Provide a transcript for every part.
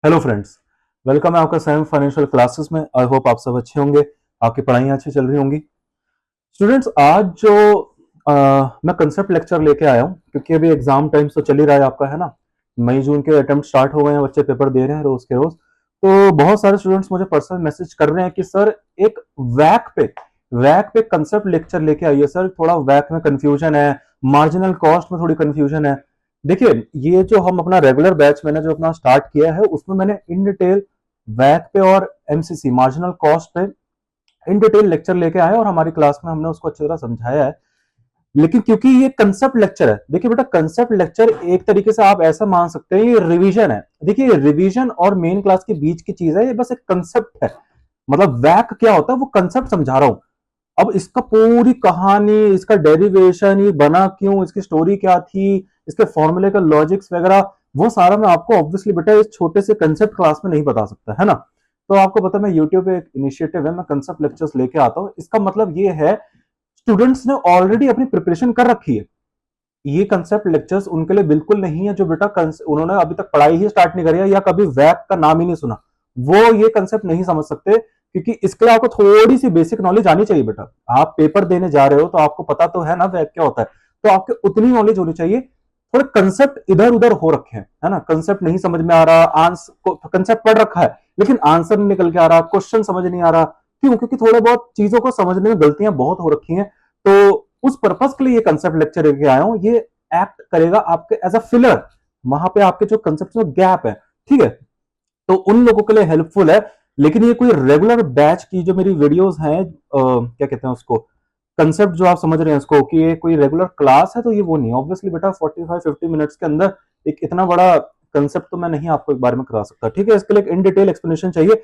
Hello friends, welcome है आपका Sam financial classes में। आई होप आप सब अच्छे होंगे, आपकी पढ़ाइयाँ अच्छी चल रही होंगी। स्टूडेंट्स, आज जो मैं कंसेप्ट लेक्चर लेके आया हूँ, क्योंकि अभी एग्जाम टाइम तो चल ही रहा है आपका, है ना। मई जून के अटेम्प्ट स्टार्ट हो गए हैं, बच्चे पेपर दे रहे हैं रोज के रोज। तो बहुत सारे स्टूडेंट्स मुझे पर्सनल मैसेज कर रहे हैं कि सर एक वैक पे कंसेप्ट लेक्चर लेके आइए सर, थोड़ा वैक में कंफ्यूजन है, मार्जिनल कॉस्ट में थोड़ी कंफ्यूजन है। देखिए, ये जो हम अपना रेगुलर बैच मैंने जो अपना स्टार्ट किया है, उसमें मैंने इन डिटेल वैक पे और एमसीसी मार्जिनल कॉस्ट पे इन डिटेल लेक्चर लेके आए और हमारी क्लास में हमने उसको अच्छी तरह समझाया है। लेकिन क्योंकि ये कंसेप्ट लेक्चर है, देखिए बेटा, कंसेप्ट लेक्चर एक तरीके से आप ऐसा मान सकते हैं ये रिवीजन है। देखिए, रिवीजन और मेन क्लास के बीच की चीज है, ये बस एक कंसेप्ट है। मतलब वैक क्या होता है वो कंसेप्ट समझा रहा हूं। अब इसका पूरी कहानी, इसका डेरिवेशन, ये बना क्यों, इसकी स्टोरी क्या थी, इसके फॉर्मूले का लॉजिक्स वगैरह, वो सारा मैं आपको ऑब्वियसली बेटा इस छोटे से कंसेप्ट क्लास में नहीं बता सकता, है ना। तो आपको पता है मैं यूट्यूब पे एक इनिशिएटिव है, मैं कंसेप्ट लेक्चर्स लेके आता हूँ। इसका मतलब ये है, स्टूडेंट्स ने ऑलरेडी अपनी प्रिपरेशन कर रखी है। ये कंसेप्ट लेक्चर्स उनके लिए बिल्कुल नहीं है जो बेटा उन्होंने अभी तक पढ़ाई ही स्टार्ट नहीं करी है या कभी वैक का नाम ही नहीं सुना, वो ये कंसेप्ट नहीं समझ सकते। क्योंकि इसके लिए आपको थोड़ी सी बेसिक नॉलेज आनी चाहिए बेटा। आप पेपर देने जा रहे हो तो आपको पता तो है ना वैक क्या होता है, तो आपके उतनी नॉलेज होनी चाहिए। थोड़े कंसेप्ट इधर उधर हो रखे हैं, है ना, कंसेप्ट नहीं समझ में आ रहा, आंसर कंसेप्ट पढ़ रखा है लेकिन आंसर नहीं निकल के आ रहा, क्वेश्चन समझ नहीं आ रहा। क्यों? क्योंकि थोड़े बहुत चीजों को समझने में गलतियां बहुत हो रखी हैं। तो उस पर्पज के लिए ये कंसेप्ट लेक्चर लेके आया हूं। ये एक्ट करेगा आपके एज अ फिलर, वहां पे आपके जो कंसेप्ट में गैप है, ठीक है, तो उन लोगों के लिए हेल्पफुल है। लेकिन ये कोई रेगुलर बैच की जो मेरी वीडियोस हैं, क्या कहते हैं उसको, कंसेप्ट जो आप समझ रहे हैं उसको, कि ये कोई रेगुलर क्लास है, तो ये वो नहीं है ऑब्वियसली बेटा। 45-50 मिनट्स के अंदर एक इतना बड़ा कंसेप्ट तो मैं नहीं आपको एक बार में करा सकता, ठीक है। इसके लिए एक इन डिटेल एक्सप्लेनेशन चाहिए।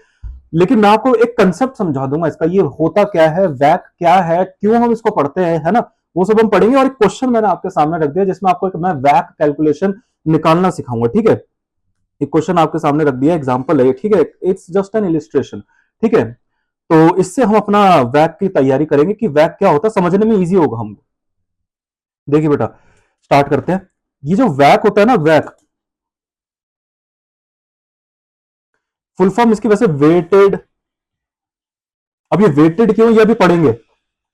लेकिन मैं आपको एक कंसेप्ट समझा दूंगा इसका, ये होता क्या है, वैक क्या है, क्यों हम इसको पढ़ते हैं, है ना, वो सब हम पढ़ेंगे। और एक क्वेश्चन मैंने आपके सामने रख दिया जिसमें आपको एक मैं वैक कैलकुलेशन निकालना सिखाऊंगा, ठीक है। एक क्वेश्चन आपके सामने रख दिया, एग्जांपल है, ठीक है, इट्स जस्ट एन इलिस्ट्रेशन, ठीक है। तो इससे हम अपना वैक की तैयारी करेंगे कि वैक क्या होता है, समझने में इजी होगा हमको। देखिए बेटा, स्टार्ट करते हैं। ये जो वैक होता है ना, वैक फुल फॉर्म इसकी वैसे वेटेड, अब ये वेटेड क्यों ये अभी पढ़ेंगे।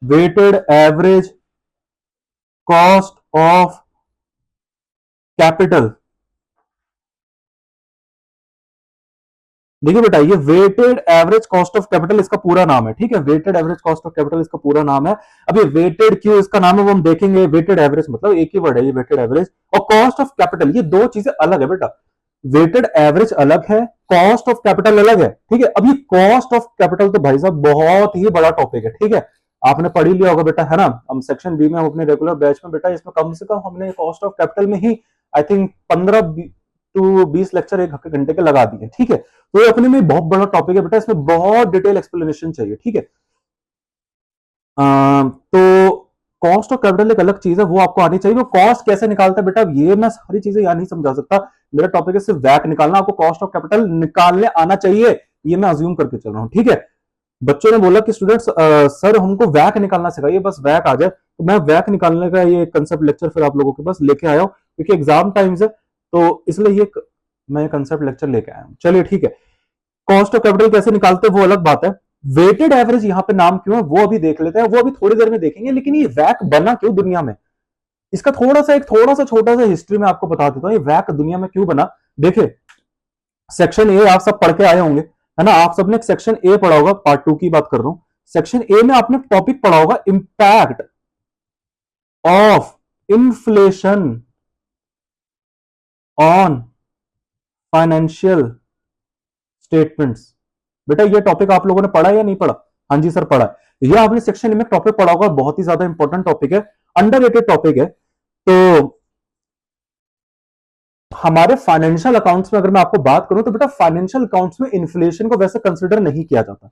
Weighted average cost of capital. देखिए बेटा, ये weighted average cost of capital इसका पूरा नाम है, ठीक है। Weighted average cost of capital इसका पूरा नाम है। अब ये वेटेड क्यों इसका नाम है वो हम देखेंगे। वेटेड एवरेज मतलब एक ही वर्ड है ये, वेटेड एवरेज, और कॉस्ट ऑफ कैपिटल, ये दो चीजें अलग है बेटा। वेटेड एवरेज अलग है, कॉस्ट ऑफ कैपिटल अलग है, ठीक है। अब ये कॉस्ट ऑफ कैपिटल तो भाई साहब बहुत ही बड़ा टॉपिक है, ठीक है। आपने पढ़ ही लिया होगा बेटा, है ना। हम सेक्शन बी में, हम अपने रेगुलर बैच में बेटा, इसमें कम से कम हमने कॉस्ट ऑफ कैपिटल में ही आई थिंक 15 to 20 लेक्चर एक घंटे के लगा दिए, ठीक है। तो ये अपने में बहुत बड़ा टॉपिक है बेटा, इसमें बहुत डिटेल एक्सप्लेनेशन चाहिए, ठीक है। तो कॉस्ट ऑफ कैपिटल एक अलग चीज है, वो आपको आनी चाहिए। वो कॉस्ट कैसे निकालता है बेटा, ये मैं सारी चीजें यहाँ नहीं समझा सकता। मेरा टॉपिक है सिर्फ वैक निकालना, आपको कॉस्ट ऑफ कैपिटल निकालने आना चाहिए, ये मैं अज्यूम करके चल रहा हूँ, ठीक है। बच्चों ने बोला कि स्टूडेंट्स सर हमको वैक निकालना सिखाइए, बस वैक आ जाए। तो मैं वैक निकालने का ये कंसेप्ट लेक्चर फिर आप लोगों के पास लेके आया हूँ, क्योंकि एग्जाम टाइम्स है, तो इसलिए ये मैं कंसेप्ट लेक्चर लेके आया हूँ। चलिए ठीक है, कॉस्ट ऑफ कैपिटल कैसे निकालते हैं वो अलग बात है। वेटेड एवरेज यहां पे नाम क्यों है वो अभी देख लेते हैं, वो अभी थोड़ी देर में देखेंगे। लेकिन ये वैक बना क्यों दुनिया में, इसका थोड़ा सा छोटा सा हिस्ट्री में आपको बता देता हूं, ये वैक दुनिया में क्यों बना। देखिए, सेक्शन ए आप सब पढ़ के आए होंगे, है ना। आप सबने सेक्शन ए पढ़ा होगा, पार्ट 2 की बात कर रहा हूं। सेक्शन ए में आपने टॉपिक पढ़ा होगा, impact of inflation on financial statements. बेटा ये टॉपिक आप लोगों ने पढ़ा या नहीं पढ़ा? हाँ जी सर पढ़ा है। ये आपने सेक्शन में टॉपिक पढ़ा होगा, बहुत ही ज्यादा इंपॉर्टेंट टॉपिक है, अंडररेटेड टॉपिक है। तो हमारे फाइनेंशियल अकाउंट्स में अगर मैं आपको बात करूं तो बेटा, फाइनेंशियल अकाउंट्स में इन्फ्लेशन को वैसे कंसिडर नहीं किया जाता।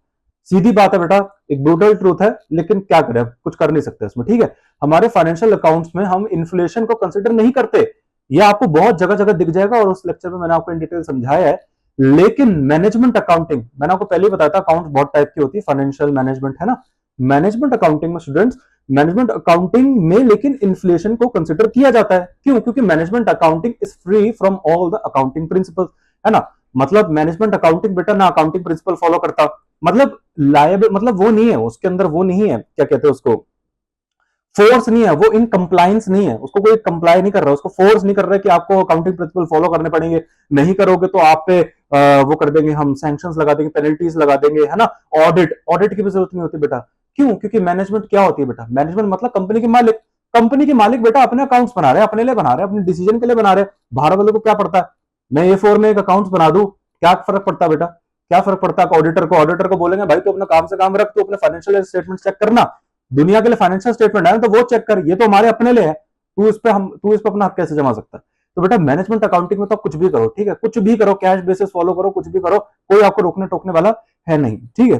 सीधी बात है बेटा, एक ब्रूटल ट्रूथ है, लेकिन क्या करें, कुछ कर नहीं सकते इसमें, ठीक है। हमारे फाइनेंशियल अकाउंट्स में हम इन्फ्लेशन को कंसिडर नहीं करते। ये आपको बहुत जगह जगह दिख जाएगा और उस लेक्चर में मैंने आपको इन डिटेल समझाया है। लेकिन मैनेजमेंट अकाउंटिंग, मैंने आपको पहले ही बताया था, अकाउंट बहुत टाइप की होती है, फाइनेंशियल मैनेजमेंट, है ना। मैनेजमेंट अकाउंटिंग में स्टूडेंट्स, मैनेजमेंट अकाउंटिंग में लेकिन इन्फ्लेशन को कंसिडर किया जाता है। क्यों? क्योंकि management accounting is free from all the accounting principles, है ना। मतलब मैनेजमेंट अकाउंटिंग बेटा ना अकाउंटिंग प्रिंसिपल फॉलो करता, मतलब लायबल, मतलब वो नहीं है उसके अंदर, वो नहीं है, क्या कहते हैं उसको, फोर्स नहीं है, वो इन कंप्लायंस नहीं है, उसको कोई कंप्लाई नहीं कर रहा, उसको फोर्स नहीं कर रहा है कि आपको अकाउंटिंग प्रिंसिपल फॉलो करने पड़ेंगे, नहीं करोगे तो आप पे वो कर देंगे, हम सैंक्शंस लगा देंगे, पेनल्टीज लगा देंगे, है ना। ऑडिट, ऑडिट की भी जरूरत नहीं होती बेटा। क्यों? क्योंकि मैनेजमेंट क्या होती है बेटा, मैनेजमेंट मतलब कंपनी के मालिक, कंपनी के मालिक बेटा अपने अकाउंट्स बना रहे हैं, अपने लिए बना रहे हैं, अपने डिसीजन के लिए बना रहे हैं, बाहर वालों को क्या पड़ता है, मैं A4 में एक अकाउंट बना दूं, क्या फर्क पड़ता है बेटा, क्या फर्क पड़ता है ऑडिटर को, ऑडिटर को बोलेंगे भाई तू अपना काम से काम रख, तू अपने फाइनेंशियल स्टेटमेंट चेक करना, दुनिया के लिए फाइनेंशियल स्टेटमेंट है तो वो चेक कर, ये तो हमारे अपने लिए है, तू इस पे अपना हक कैसे जमा सकता है। तो बेटा मैनेजमेंट अकाउंटिंग में तो कुछ भी करो, ठीक है, कुछ भी करो, कैश बेसिस फॉलो करो, कुछ भी करो, कोई आपको रोकने टोकने वाला है नहीं, ठीक है।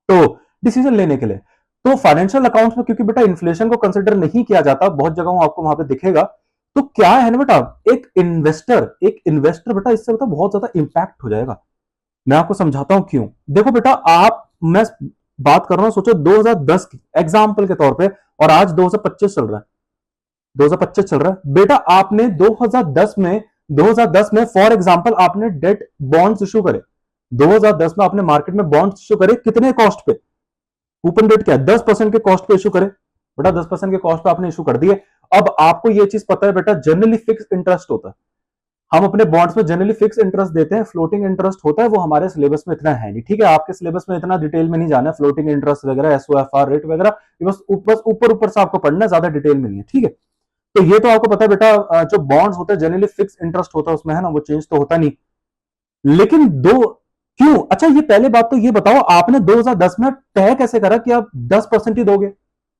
तो डिसीजन लेने के लिए तो फाइनेंशियल अकाउंट्स में क्योंकि बेटा इन्फ्लेशन को कंसिडर नहीं किया जाता, बहुत जगह आपको वहां पे दिखेगा, तो क्या है ना बेटा, एक इन्वेस्टर बेटा इससे बेटा बहुत ज्यादा इंपैक्ट हो जाएगा। मैं आपको समझाता हूं क्यों। देखो बेटा आप, मैं बात कर रहा हूं, सोचो 2010 की एग्जांपल के तौर पे, और आज 2025 चल रहा है, 2025 चल रहा है बेटा, आपने 2010 में फॉर एग्जांपल आपने डेट बॉन्ड्स इशू करे, 2010 में आपने मार्केट में बॉन्ड्स इशू करे, कितने कॉस्ट पे, कूपन रेट क्या है, 10% के कॉस्ट पे इशू करे बेटा, 10% के कॉस्ट पे आपने इशू कर दिए। अब आपको ये चीज पता है बेटा, जनरली फिक्स इंटरेस्ट होता है, हम अपने बॉन्ड्स में जनरली फिक्स इंटरेस्ट देते हैं, फ्लोटिंग इंटरेस्ट होता है, वो हमारे सिलेबस में इतना है नहीं, ठीक है, आपके सिलेबस में इतना डिटेल में नहीं जाना है, फ्लोटिंग इंटरेस्ट वगैरह, SOFR रेट वगैरह, बस ऊपर ऊपर से आपको पढ़ना है, ज्यादा डिटेल में नहीं है, ठीक है। तो ये तो आपको पता है बेटा, जो बॉन्ड्स होते हैं जनरली फिक्स इंटरेस्ट होता है उसमें, है ना, वो चेंज तो होता नहीं। लेकिन दो, क्यों, अच्छा ये पहले बात तो ये बताओ, आपने 2010 में तय कैसे करा कि आप 10% ही दोगे,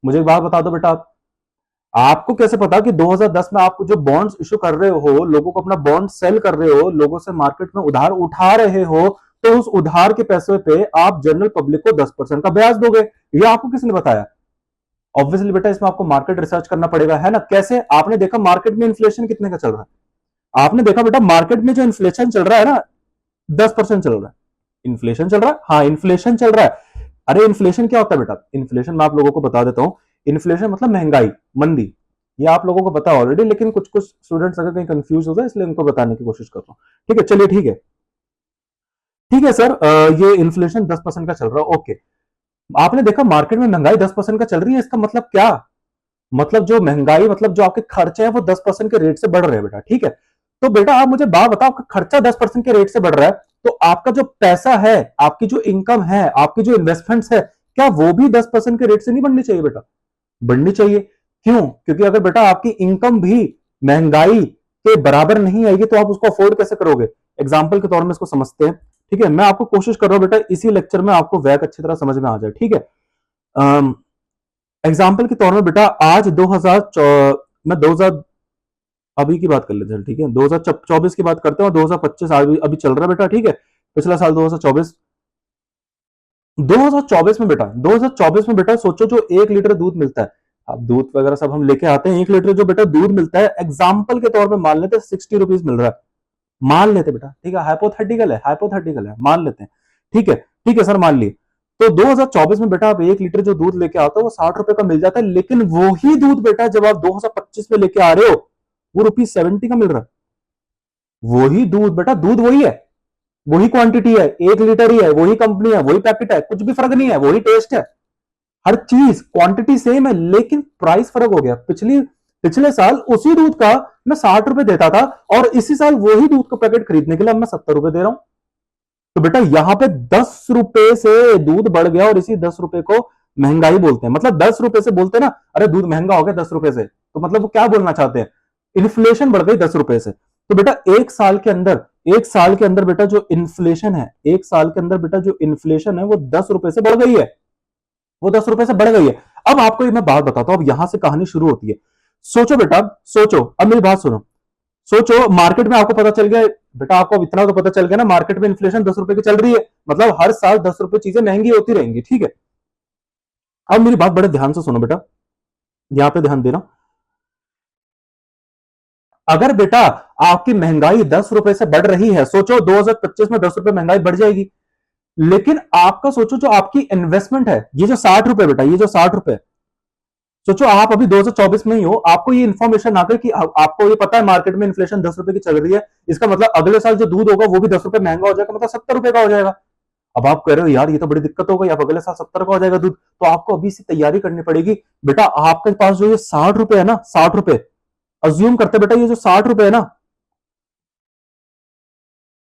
मुझे एक बात बता दो बेटा, आप आपको कैसे पता कि 2010 में आप जो बॉन्ड्स इशू कर रहे हो, लोगों को अपना बॉन्ड सेल कर रहे हो, लोगों से मार्केट में उधार उठा रहे हो, तो उस उधार के पैसे पे आप जनरल पब्लिक को 10% का ब्याज दोगे, ये आपको किसने बताया। ऑब्वियसली बेटा इसमें आपको मार्केट रिसर्च करना पड़ेगा, है ना। कैसे, आपने देखा मार्केट में इन्फ्लेशन कितने का चल रहा है, आपने देखा बेटा मार्केट में जो इन्फ्लेशन चल रहा है ना, 10% चल रहा है, इन्फ्लेशन चल रहा है, हाँ इन्फ्लेशन चल रहा है। अरे इन्फ्लेशन क्या होता है बेटा, इन्फ्लेशन मैं आप लोगों को बता देता हूं, इन्फ्लेशन मतलब महंगाई, मंदी, ये आप लोगों को पता है ऑलरेडी, लेकिन कुछ कुछ स्टूडेंट्स अगर कहीं कंफ्यूज हो जाए इसलिए उनको बताने की कोशिश कर रहा हूं, ठीक है, चलिए ठीक है, ठीक है सर, ये इन्फ्लेशन 10% का चल रहा है, ओके। आपने देखा मार्केट में महंगाई 10% का चल रही है, इसका मतलब क्या, मतलब जो महंगाई, मतलब जो आपके खर्चे हैं वो 10% के रेट से बढ़ रहे हैं बेटा, ठीक है। तो बेटा आप मुझे बात बताओ, आपका खर्चा 10% के रेट से बढ़ रहा है, तो आपका जो पैसा है, आपकी जो इनकम है, आपकी जो इन्वेस्टमेंट्स है, क्या वो भी 10% के रेट से नहीं बढ़नी चाहिए बेटा, बढ़नी चाहिए। क्यों? क्योंकि अगर बेटा आपकी इनकम भी महंगाई के बराबर नहीं आएगी तो आप उसको अफोर्ड कैसे करोगे। एग्जाम्पल के तौर में इसको समझते हैं, ठीक है, मैं आपको कोशिश कर रहा हूं बेटा इसी लेक्चर में आपको वैक अच्छी तरह समझ में आ जाए, ठीक है। एग्जाम्पल के तौर में बेटा आज 2000, मैं 2000 अभी की बात कर लेते हैं, ठीक है, 2024 की बात करते हैं, और 2025 अभी चल रहा है बेटा, ठीक है, पिछला साल 2024, 2024 में बेटा, 2024 में बेटा सोचो जो 1 लीटर दूध मिलता है, अब दूध वगैरह सब हम लेके आते हैं, 1 लीटर जो बेटा दूध मिलता है, एग्जाम्पल के तौर पे मान लेते हैं 60 रुपीज मिल रहा है, मान लेते बेटा, ठीक है, हाइपोथेटिकल है, मान लेते हैं, ठीक है, ठीक है सर, मान लिए। तो 2024 में बेटा आप 1 लीटर जो दूध लेके आते हो वो 60 रुपए का मिल जाता है, लेकिन वही दूध बेटा जब आप 2025 में लेके आ रहे हो वो ₹70 का मिल रहा है, वही दूध बेटा, दूध वही है, वही क्वांटिटी है, 1 लीटर ही है, वही कंपनी है, वही पैकेट है, कुछ भी फर्क नहीं है, वही टेस्ट है, हर चीज क्वांटिटी सेम है, लेकिन प्राइस फर्क हो गया। पिछले साल उसी दूध का मैं 60 रुपए देता था, और इसी साल वही दूध का पैकेट खरीदने के लिए अब मैं 70 रुपए दे रहा हूं। तो बेटा यहां पे 10 रुपए से दूध बढ़ गया, और इसी 10 रुपए को महंगाई बोलते हैं, मतलब 10 रुपए से बोलते हैं ना, अरे दूध महंगा हो गया 10 रुपए से, तो मतलब वो क्या बोलना चाहते हैं, इन्फ्लेशन बढ़ गई 10 रुपए से। तो बेटा एक साल के अंदर बेटा जो इन्फ्लेशन है, एक साल के अंदर बेटा जो इन्फ्लेशन है वो 10 रुपए से बढ़ गई है, वो 10 रुपए से बढ़ गई है। अब आपको मैं बात बताता हूं, अब यहां से कहानी शुरू होती है। सोचो बेटा, सोचो, अब मेरी बात सुनो, सोचो मार्केट में आपको पता चल गया बेटा, आपको इतना तो पता चल गया ना, मार्केट में इन्फ्लेशन 10 रुपए की चल रही है, मतलब हर साल 10 रुपए चीजें महंगी होती रहेंगी, ठीक है। अब मेरी बात बड़े ध्यान से सुनो बेटा, यहां पे ध्यान देना, अगर बेटा आपकी महंगाई 10 रुपए से बढ़ रही है, सोचो 2025 में 10 रुपए महंगाई बढ़ जाएगी, लेकिन आपका सोचो जो आपकी इन्वेस्टमेंट है, ये जो 60 रुपए बेटा, ये जो 60 रुपए सोचो आप अभी 2024 में ही हो, आपको ये इन्फॉर्मेशन आकर कि आपको ये पता है मार्केट में इन्फ्लेशन 10 रुपए की चल रही है, इसका मतलब अगले साल जो दूध होगा वो भी 10 रुपए महंगा हो जाएगा, मतलब 70 रुपए का हो जाएगा। अब आप कह रहे हो यार ये तो बड़ी दिक्कत हो गई, अब अगले साल 70 का हो जाएगा दूध, तो आपको अभी से तैयारी करनी पड़ेगी। बेटा आपके पास जो ये 60 रुपए है ना, 60 रुपए अज्यूम करते बेटा, ये जो 60 रुपए है ना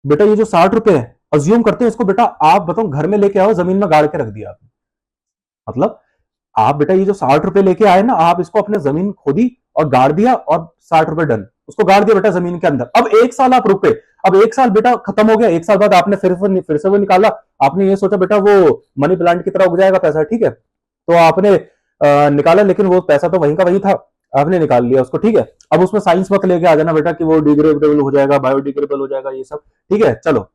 बेटा, ये जो 60 रुपए है अज्यूम करते हैं इसको, बेटा आप बताओ घर में लेके आओ, जमीन में गाड़ के रख दिया आपने, मतलब आप बेटा ये जो 60 रुपए लेके आए ना, आप इसको अपने जमीन खोदी और गाड़ दिया और 60 रुपए डन, उसको गाड़ दिया बेटा जमीन के अंदर। अब एक साल आप रुके, अब एक साल बेटा खत्म हो गया, एक साल बाद आपने फिर से वो निकाला, आपने ये सोचा बेटा वो मनी प्लांट की तरह उग जाएगा पैसा, ठीक है, तो आपने निकाला, लेकिन वो पैसा तो वहीं का वहीं था, आपने निकाल लिया उसको, ठीक है। अब उसमें साइंस मत लेके आ जाना बेटा कि वो डिग्रेडेबल हो जाएगा, बायोडिग्रेडेबल हो जाएगा, ये सब ठीक है। चलो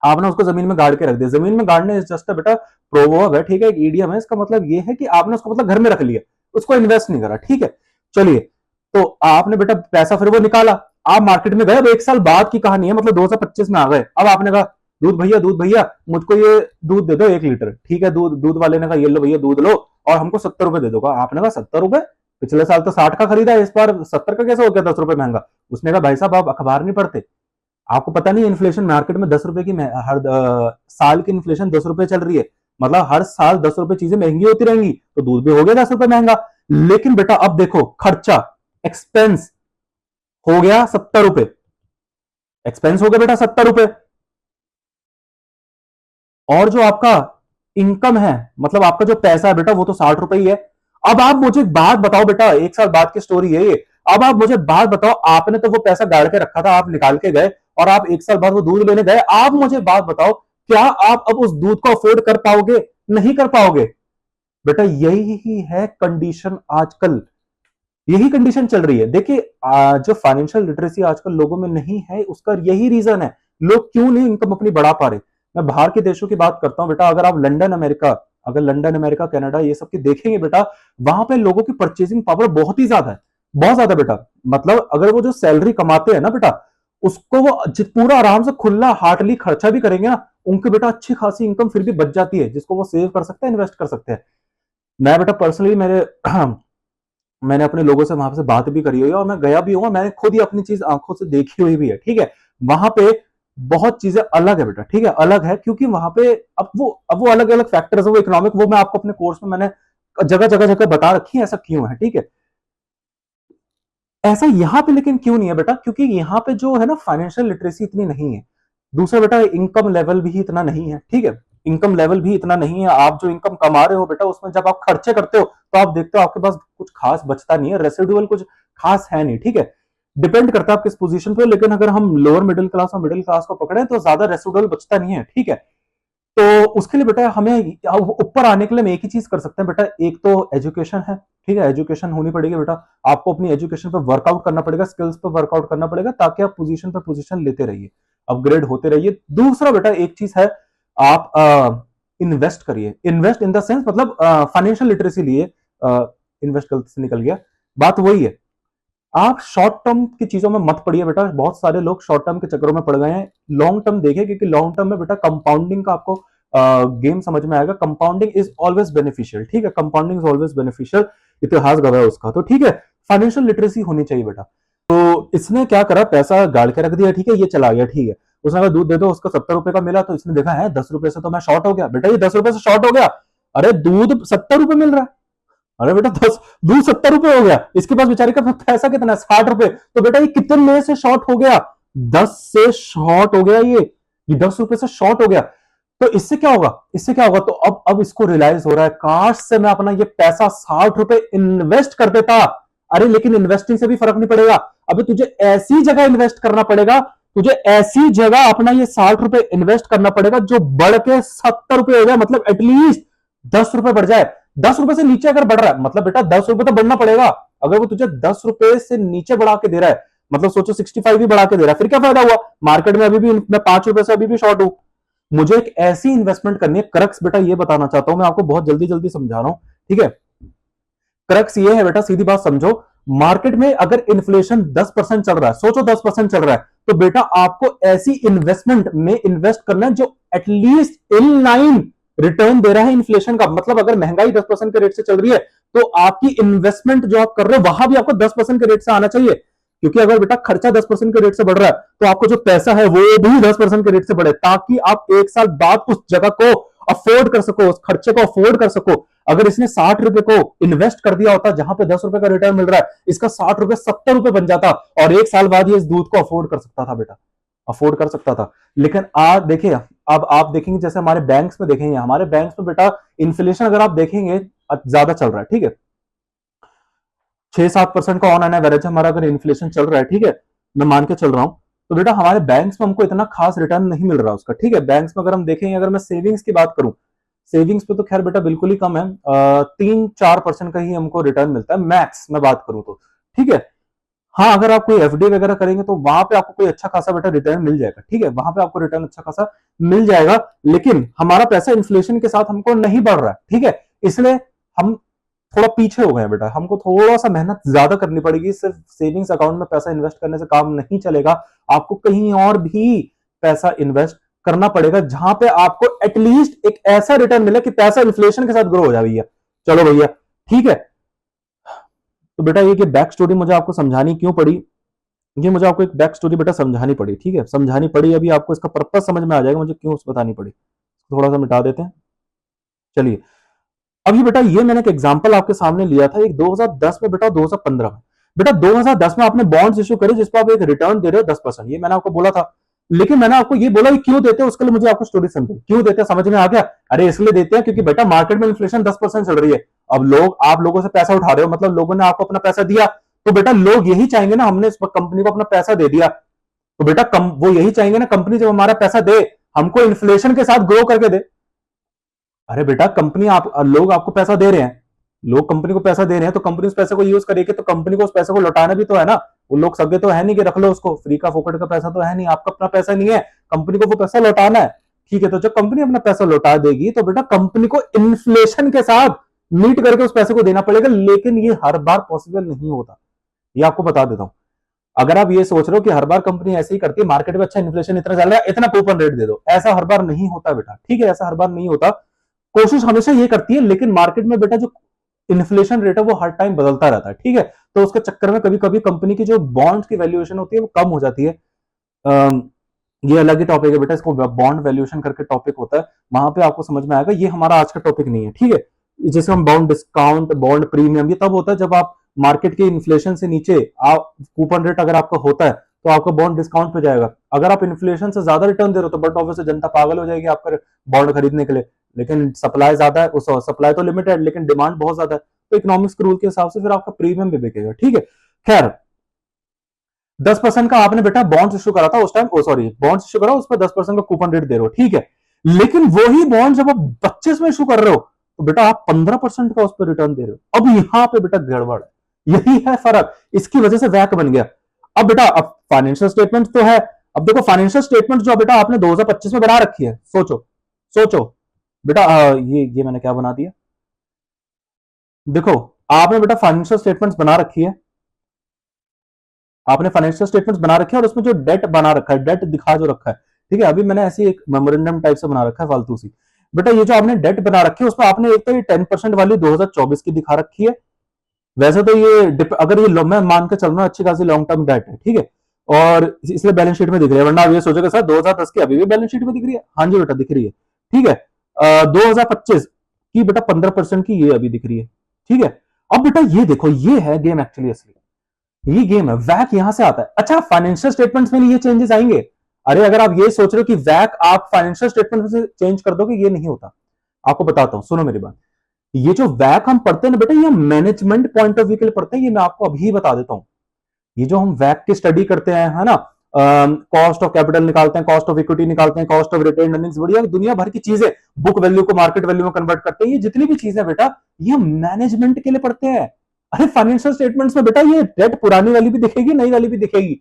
आपने उसको जमीन में गाड़ के रख दिया, जमीन में गाड़ने इज जस्ट बेटा प्रोवर्ब है, ठीक है, एक ईडियम है, इसका मतलब ये है कि आपने उसको मतलब घर में रख लिया, उसको इन्वेस्ट नहीं करा, ठीक है। चलिए, तो आपने बेटा पैसा फिर वो निकाला, आप मार्केट में गए, अब एक साल बाद की कहानी है, मतलब 2025 में आ गए, अब आपने कहा दूध भैया मुझको ये दूध दे दो 1 लीटर, ठीक है, दूध वाले ने कहा ये लो भैया दूध लो और हमको 70 रुपए दे दो, आपने कहा 70 रुपए, पिछले साल तो 60 का खरीदा, इस बार 70 का कैसे हो गया, 10 रुपए महंगा। उसने कहा भाई साहब आप अखबार नहीं पढ़ते, आपको पता नहीं इन्फ्लेशन मार्केट में 10 रुपए की हर साल की इन्फ्लेशन 10 रुपए चल रही है, मतलब हर साल 10 रुपए चीजें महंगी होती रहेंगी, तो दूध भी हो गया 10 रुपए महंगा। लेकिन बेटा अब देखो खर्चा, एक्सपेंस हो गया 70 रुपए, एक्सपेंस हो गया बेटा 70 रुपए, और जो आपका इनकम है, मतलब आपका जो पैसा है बेटा वो तो 60 रुपए ही है। अब आप मुझे बात बताओ बेटा, एक साल बाद की स्टोरी है ये, अब आप मुझे बात बताओ, आपने तो वो पैसा गाड़ के रखा था, आप निकाल के गए और आप एक साल बाद वो दूध लेने गए, आप मुझे बात बताओ क्या आप अब उस दूध को अफोर्ड कर पाओगे, नहीं कर पाओगे। बेटा यही है कंडीशन आजकल, यही कंडीशन चल रही है। देखिए जो फाइनेंशियल लिटरेसी आजकल लोगों में नहीं है, उसका यही रीजन है, लोग क्यों नहीं इनकम अपनी बढ़ा पा रहे। मैं बाहर के देशों की बात करता हूं बेटा, अगर आप लंदन अमेरिका, अगर लंदन अमेरिका कनाडा ये सब की देखेंगे बेटा, वहां पे लोगों की परचेसिंग पावर बहुत ही ज्यादा है, बहुत ज्यादा बेटा, मतलब अगर वो जो सैलरी कमाते हैं ना बेटा, उसको वो पूरा आराम से खुला हार्टली खर्चा भी करेंगे ना, उनके बेटा अच्छी खासी इनकम फिर भी बच जाती है, जिसको वो सेव कर सकते हैं, इन्वेस्ट कर सकते हैं। मैं बेटा पर्सनली मेरे मैंने अपने लोगों से वहां से बात भी करी हुई है और मैं गया भी हूँ, मैंने खुद ही अपनी चीज आंखों से देखी हुई भी है, ठीक है। वहां पे बहुत चीजें अलग है बेटा, ठीक है, अलग है, क्योंकि वहां पे अब वो अलग अलग फैक्टर्स है, वो इकोनॉमिक, वो मैं आपको अपने कोर्स में मैंने जगह जगह जगह बता रखी है, ऐसा क्यों है, ठीक है। ऐसा यहाँ पे लेकिन क्यों नहीं है बेटा, क्योंकि यहाँ पे जो है ना फाइनेंशियल लिटरेसी इतनी नहीं है। दूसरा बेटा इनकम लेवल भी इतना नहीं है, ठीक है, इनकम लेवल भी इतना नहीं है। आप जो इनकम कमा रहे हो बेटा, उसमें जब आप खर्चे करते हो तो आप देखते हो आपके पास कुछ खास बचता नहीं है, रेसिडुअल कुछ खास है नहीं, ठीक है। डिपेंड करता है आप किस पोजीशन पे हो, लेकिन अगर हम लोअर मिडिल क्लास और मिडिल क्लास को पकड़े तो ज्यादा रेसिडुअल बचता नहीं है, ठीक है। तो उसके लिए बेटा हमें ऊपर आने के लिए हम एक ही चीज कर सकते हैं बेटा, एक तो एजुकेशन है, ठीक है, एजुकेशन होनी पड़ेगी बेटा, आपको अपनी एजुकेशन पर वर्कआउट करना पड़ेगा, स्किल्स पर वर्कआउट करना पड़ेगा, ताकि आप पोजीशन पर पोजीशन लेते रहिए, अपग्रेड होते रहिए। दूसरा बेटा एक चीज है, आप इन्वेस्ट करिए, इन्वेस्ट इन द सेंस मतलब फाइनेंशियल लिटरेसी लिए, इन्वेस्ट गलती से निकल गया, बात वही है। आप शॉर्ट टर्म की चीजों में मत पड़िए बेटा, बहुत सारे लोग शॉर्ट टर्म के चक्करों में पड़ गए हैं, लॉन्ग टर्म देखिए, क्योंकि लॉन्ग टर्म में बेटा कंपाउंडिंग का आपको गेम समझ में आएगा, कंपाउंडिंग इज ऑलवेज बेनिफिशियल, ठीक है, कंपाउंडिंग इज ऑलवेज बेनिफिशियल, इतिहास गवाह है उसका, तो ठीक है, फाइनेंशियल लिटरेसी होनी चाहिए बेटा। तो इसने क्या करा, पैसा गाड़ के रख दिया, ठीक है, ये चला गया, ठीक है, उसने कहा दूध दे दो, उसको 70 रुपए का मिला, तो इसने देखा है 10 रुपए से तो मैं शॉर्ट हो गया, बेटा ये 10 रुपए से शॉर्ट हो गया, अरे दूध 70 रुपए मिल रहा है, अरे बेटा दूध 70 रुपए हो गया, इसके पास बेचारे का पैसा कितना है, 60 रुपए, तो बेटा ये कितने से शॉर्ट हो गया, 10 से शॉर्ट हो गया, ये 10 रुपए से शॉर्ट हो गया। तो इससे क्या होगा, इससे क्या होगा, तो अब इसको रियलाइज हो रहा है, काश से मैं अपना ये पैसा 60 रुपए इन्वेस्ट कर देता। अरे लेकिन इन्वेस्टिंग से भी फर्क नहीं पड़ेगा, अभी तुझे ऐसी जगह इन्वेस्ट करना पड़ेगा, तुझे ऐसी जगह अपना ये 60 रुपए इन्वेस्ट करना पड़ेगा जो बढ़ के 70 रुपए हो जाए, मतलब एटलीस्ट 10 रुपए बढ़ जाए। 10 रुपए से नीचे अगर बढ़ रहा है, मतलब बेटा 10 रुपए तो बढ़ना पड़ेगा, अगर वो तुझे 10 रुपए से नीचे बढ़ा के दे रहा है, मतलब सोचो 65 भी बढ़ा के दे रहा है, फिर क्या फायदा हुआ, मार्केट में अभी भी मैं 5 रुपए से अभी भी शॉर्ट हूं। मुझे एक ऐसी इन्वेस्टमेंट करनी है, क्रक्स बेटा ये बताना चाहता हूं मैं आपको, बहुत जल्दी जल्दी समझा रहा हूं, ठीक है। क्रक्स ये है बेटा, सीधी बात समझो, मार्केट में अगर इन्फ्लेशन 10% चल रहा है, सोचो 10% चल रहा है, तो बेटा आपको ऐसी इन्वेस्टमेंट में इन्वेस्ट करना है जो एटलीस्ट इन लाइन रिटर्न दे रहा है इन्फ्लेशन का, मतलब अगर महंगाई 10% के रेट से चल रही है तो आपकी इन्वेस्टमेंट जो आप कर रहे हो वहां भी आपको 10% के रेट से आना चाहिए, क्योंकि अगर बेटा खर्चा 10% के रेट से बढ़ रहा है तो आपको जो पैसा है वो भी 10% के रेट से बढ़े, ताकि आप एक साल बाद उस जगह को अफोर्ड कर सको, उस खर्चे को अफोर्ड कर सको। अगर इसने 60 रुपए को इन्वेस्ट कर दिया होता जहां पे 10 रुपए का रिटर्न मिल रहा है, इसका 60 रुपए 70 रुपए बन जाता और एक साल बाद ये इस दूध को अफोर्ड कर सकता था बेटा, अफोर्ड कर सकता था। लेकिन आज देखिए, अब आप देखेंगे जैसे हमारे बैंक्स में देखेंगे, हमारे बैंक्स में बेटा इन्फ्लेशन अगर आप देखेंगे ज्यादा चल रहा है, ठीक है, 6-7% का ऑन एन एवरेज हमारा अगर इन्फ्लेशन चल रहा है, ठीक है, मैं मान के चल रहा हूं, तो बेटा हमारे बैंक्स में हमको इतना खास रिटर्न नहीं मिल रहा उसका, ठीक है। बैंक्स में अगर हम देखेंगे, अगर मैं सेविंग्स की बात करूं, सेविंग्स पे तो खैर बेटा बिल्कुल ही कम है, 3-4% का ही हमको रिटर्न मिलता है मैक्स, मैं बात करूं तो, ठीक है। हाँ, अगर आप कोई एफडी वगैरह करेंगे तो वहां पे आपको कोई अच्छा खासा बेटा रिटर्न मिल जाएगा, ठीक है, वहां पे आपको रिटर्न अच्छा खासा मिल जाएगा। लेकिन हमारा पैसा इन्फ्लेशन के साथ हमको नहीं बढ़ रहा है, ठीक है, इसलिए हम थोड़ा पीछे हो गए बेटा, हमको थोड़ा सा मेहनत ज्यादा करनी पड़ेगी। सिर्फ सेविंग्स अकाउंट में पैसा इन्वेस्ट करने से काम नहीं चलेगा, आपको कहीं और भी पैसा इन्वेस्ट करना पड़ेगा, जहां पे आपको एटलीस्ट एक ऐसा रिटर्न मिले कि पैसा इन्फ्लेशन के साथ ग्रो हो जाए भैया। चलो भैया, ठीक है। तो बेटा ये कि बैक स्टोरी मुझे आपको समझानी क्यों पड़ी, ये मुझे आपको एक बैक स्टोरी बेटा समझानी पड़ी, ठीक है, समझानी पड़ी, अभी आपको इसका पर्पस समझ में आ जाएगा मुझे क्यों बतानी पड़ी। थोड़ा सा मिटा देते हैं, चलिए। अभी बेटा ये मैंने एक एग्जांपल आपके सामने लिया था, एक 2010 में बेटा 2015 में, बेटा 2010 में आपने बॉन्ड्स इश्यू करे जिस पर आप एक रिटर्न दे रहे हो 10%, ये मैंने आपको बोला था। लेकिन मैंने आपको ये बोला कि क्यों देते हैं, उसके लिए मुझे आपको स्टोरी समझे क्यों देते हैं, समझ में आ गया। अरे इसलिए देते हैं क्योंकि बेटा मार्केट में इन्फ्लेशन 10% चल रही है, अब लोग आप लोगों से पैसा उठा रहे हो, मतलब लोगों ने आपको अपना पैसा दिया, तो बेटा लोग यही चाहेंगे ना, हमने इस कंपनी को अपना पैसा दे दिया, तो बेटा वो यही चाहेंगे ना, कंपनी जब हमारा पैसा दे हमको इन्फ्लेशन के साथ ग्रो करके दे। अरे बेटा कंपनी आप लोग आपको पैसा दे रहे हैं, लोग कंपनी को पैसा दे रहे हैं, तो कंपनी उस पैसे को यूज करेगी, तो कंपनी को उस पैसे को लौटाना भी तो है ना। वो लोग सगे तो है नहीं कि रख लो उसको, फ्री का फोकट का पैसा तो है नहीं, आपका अपना पैसा नहीं है, कंपनी को वो पैसा लौटाना है, ठीक है। तो जब कंपनी अपना पैसा लौटा देगी तो बेटा कंपनी को इन्फ्लेशन के साथ मीट करके उस पैसे को देना पड़ेगा, लेकिन ये हर बार पॉसिबल नहीं होता, ये आपको बता देता हूं। अगर आप ये सोच रहे हो कि हर बार कंपनी ऐसे ही करती है, मार्केट में अच्छा इन्फ्लेशन इतना चल रहा है, इतना कूपन रेट दे दो, ऐसा हर बार नहीं होता बेटा, ठीक है, ऐसा हर बार नहीं होता। कोशिश हमेशा ये करती है, लेकिन मार्केट में बेटा जो इन्फ्लेशन रेट है वो हर टाइम बदलता रहता है, ठीक है। तो उसके चक्कर में कभी कभी कंपनी की जो बॉन्ड्स की वैल्यूएशन होती है वो कम हो जाती है। ये अलग ही टॉपिक है बेटा, इसको बॉन्ड वैल्यूएशन करके टॉपिक होता है, वहां पे आपको समझ में आएगा, ये हमारा आज का टॉपिक नहीं है, ठीक है। जैसे हम बॉन्ड डिस्काउंट, बॉन्ड प्रीमियम, ये तब होता है जब आप मार्केट के इन्फ्लेशन से नीचे आप कूपन रेट अगर आपका होता है तो आपका बॉन्ड डिस्काउंट पे जाएगा। अगर आप इन्फ्लेशन से ज्यादा रिटर्न दे रहे हो तो बट ऑब्वियसली जनता पागल हो जाएगी आपका बॉन्ड खरीदने के लिए, लेकिन सप्लाई ज्यादा है, उस सप्लाई तो लिमिटेड लेकिन डिमांड बहुत ज्यादा है, तो इकोनॉमिक्स रूल के हिसाब से फिर आपका प्रीमियम भी बिकेगा, ठीक है। खैर 10% का आपने बेटा बॉन्ड्स इश्यू करा था उस टाइम, सॉरी बॉन्ड्स इश्यू करा, उस पर 10% का कूपन रेट दे रहे हो, ठीक है। लेकिन वही बॉन्ड जब आप 25 में इश्यू कर रहे हो तो बेटा आप 15% का उस पर रिटर्न दे रहे हो। अब यहां पे बेटा गड़बड़ है, यही है फर्क, इसकी वजह से वैक बन गया। अब बेटा अब फाइनेंशियल स्टेटमेंट तो है, अब देखो फाइनेंशियल स्टेटमेंट जो बेटा आपने 2025 में बना रखी है, सोचो सोचो बेटा, ये मैंने क्या बना दिया, देखो आपने बेटा फाइनेंशियल स्टेटमेंट्स बना रखी है, आपने फाइनेंशियल स्टेटमेंट्स बना रखे हैं और उसमें जो डेट बना रखा है, डेट दिखा जो रखा है, ठीक है। अभी मैंने ऐसी एक मेमोरेंडम टाइप से बना रखा है फालतू सी, बेटा ये जो आपने डेट बना रखी है उसमें आपने एक तो ये 10% वाली 2024 की दिखा रखी है। वैसे तो ये अगर ये मैं मान के चल रहा हूँ अच्छी खासी लॉन्ग टर्म डेट है, ठीक है, और इसलिए बैलेंस शीट में दिख रही है, वरना आप ये सोचोगे सर 2010 की अभी भी बैलेंस शीट में दिख रही है, हाँ जी बेटा दिख रही है, ठीक है। 2025 की बेटा 15% की ये अभी दिख रही है, ठीक है। अब बेटा ये देखो, ये है गेम एक्चुअली, असली ये गेम है, वैक यहां से आता है। अच्छा फाइनेंशियल स्टेटमेंट्स में ये चेंजेस आएंगे, अरे अगर आप ये सोच रहे हो कि वैक आप फाइनेंशियल स्टेटमेंट से चेंज कर दोगे, ये नहीं होता। आपको बताता हूं, सुनो मेरी बात, ये जो वैक हम पढ़ते हैं ना बेटा, ये मैनेजमेंट पॉइंट ऑफ व्यू के लिए पढ़ते हैं, ये मैं आपको अभी बता देता हूं। ये जो हम वैक की स्टडी करते हैं, है ना, कॉस्ट ऑफ कैपिटल निकालते हैं, कॉस्ट ऑफ इक्विटी निकालते हैं, कॉस्ट ऑफ रिटेन अर्निंग्स, बढ़िया दुनिया भर की चीजें, बुक वैल्यू को मार्केट वैल्यू में कन्वर्ट करते हैं, ये जितनी भी चीजें बेटा ये मैनेजमेंट के लिए पढ़ते हैं। अरे फाइनेंशियल स्टेटमेंट्स में बेटा ये डेट पुरानी वाली भी दिखेगी, नई वाली भी दिखेगी,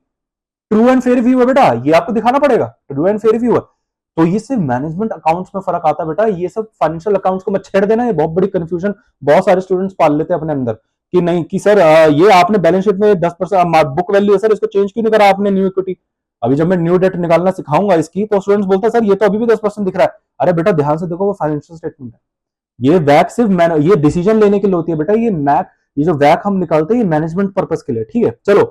ट्रू एंड फेयर व्यू है बेटा, ये आपको दिखाना पड़ेगा, ट्रू एंड फेयर व्यू है। तो ये सिर्फ मैनेजमेंट अकाउंट्स में फर्क आता है बेटा, ये सब फाइनेंशियल अकाउंट्स को मत छेड़ देना, ये बहुत बड़ी कंफ्यूजन बहुत सारे स्टूडेंट्स पाल लेते हैं अपने अंदर कि नहीं कि सर ये आपने बैलेंस शीट में 10% बुक वैल्यू है सर, इसको चेंज क्यों नहीं करा आपने न्यू इक्विटी। अभी जब मैं न्यू डेट निकालना सिखाऊंगा इसकी, तो स्टूडेंट्स बोलते हैं सर ये तो अभी भी 10% दिख रहा है। अरे बेटा ध्यान से देखो, वो फाइनेंशियल स्टेटमेंट है, ये वैक सिर्फ ये डिसीजन लेने के लिए होती है बेटा, ये जो वैक हम निकालते हैं ये मैनेजमेंट पर्पस के लिए, ठीक है। चलो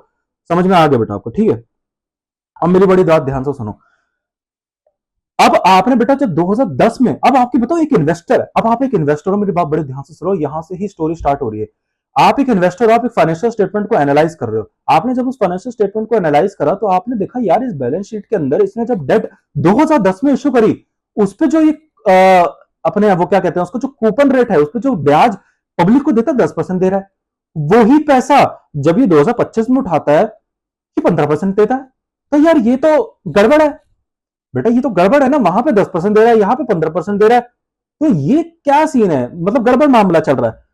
समझ में आ गया बेटा आपको, ठीक है। अब मेरी बड़ी बात ध्यान से सुनो। अब आपने बेटा जब 2010 में, अब आपकी बताओ एक इन्वेस्टर है, अब आप एक इन्वेस्टर हो, मेरी बात बड़े ध्यान से सुनो, यहां से ही स्टोरी स्टार्ट हो रही है। आप एक इन्वेस्टर हो, आप एक फाइनेंशियल स्टेटमेंट को एनालाइज कर रहे हो। आपने जब उस फाइनेंशियल स्टेटमेंट को एनालाइज करा तो आपने देखा यार इस बैलेंस शीट के अंदर इसने जब डेट 2010 में इश्यू करी, उस पर जो ये अपने वो क्या कहते हैं उसको, जो कूपन रेट है, उस पर जो ब्याज पब्लिक को देता 10% दे रहा है, वही पैसा जब ये 2025 में उठाता है कि 15% देता है। तो यार ये तो गड़बड़ है बेटा, ये तो गड़बड़ है ना, वहां पे 10% दे रहा है, यहां पे 15% दे रहा है, तो ये क्या सीन है, मतलब गड़बड़ मामला चल रहा है।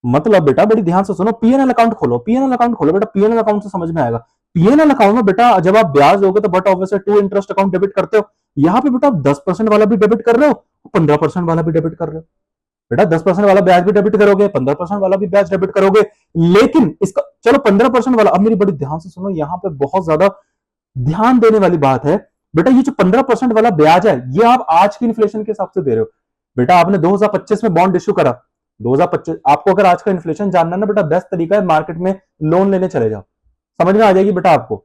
मतलब बेटा बड़ी ध्यान से सुनो, पीएनएल अकाउंट खोलो, पीएनएल अकाउंट खोलो बेटा, पीएनएल अकाउंट से समझ में आएगा। पीएनएल अकाउंट में बेटा जब आप ब्याज दोगे तो but obviously to interest account debit करते हो, यहां पे बेटा आप 10% वाला भी डेबिट कर रहे हो, 15% वाला भी डेबिट कर रहे हो। बेटा 10% वाला ब्याज भी डेबिट करोगे, 15% वाला भी ब्याज डेबिट करोगे, लेकिन इसका चलो 15% वाला, अब मेरी बड़ी ध्यान से सुनो, यहां पे बहुत ज्यादा ध्यान देने वाली बात है बेटा, ये जो 15% वाला ब्याज है ये आप आज की इन्फ्लेशन के हिसाब से दे रहे हो। बेटा आपने 2025 में बॉन्ड इश्यू करा, 2025, आपको अगर आज का इन्फ्लेशन जानना ना बेटा, बेस्ट तरीका है मार्केट में लोन लेने चले जाओ, समझ में आ जाएगी बेटा आपको।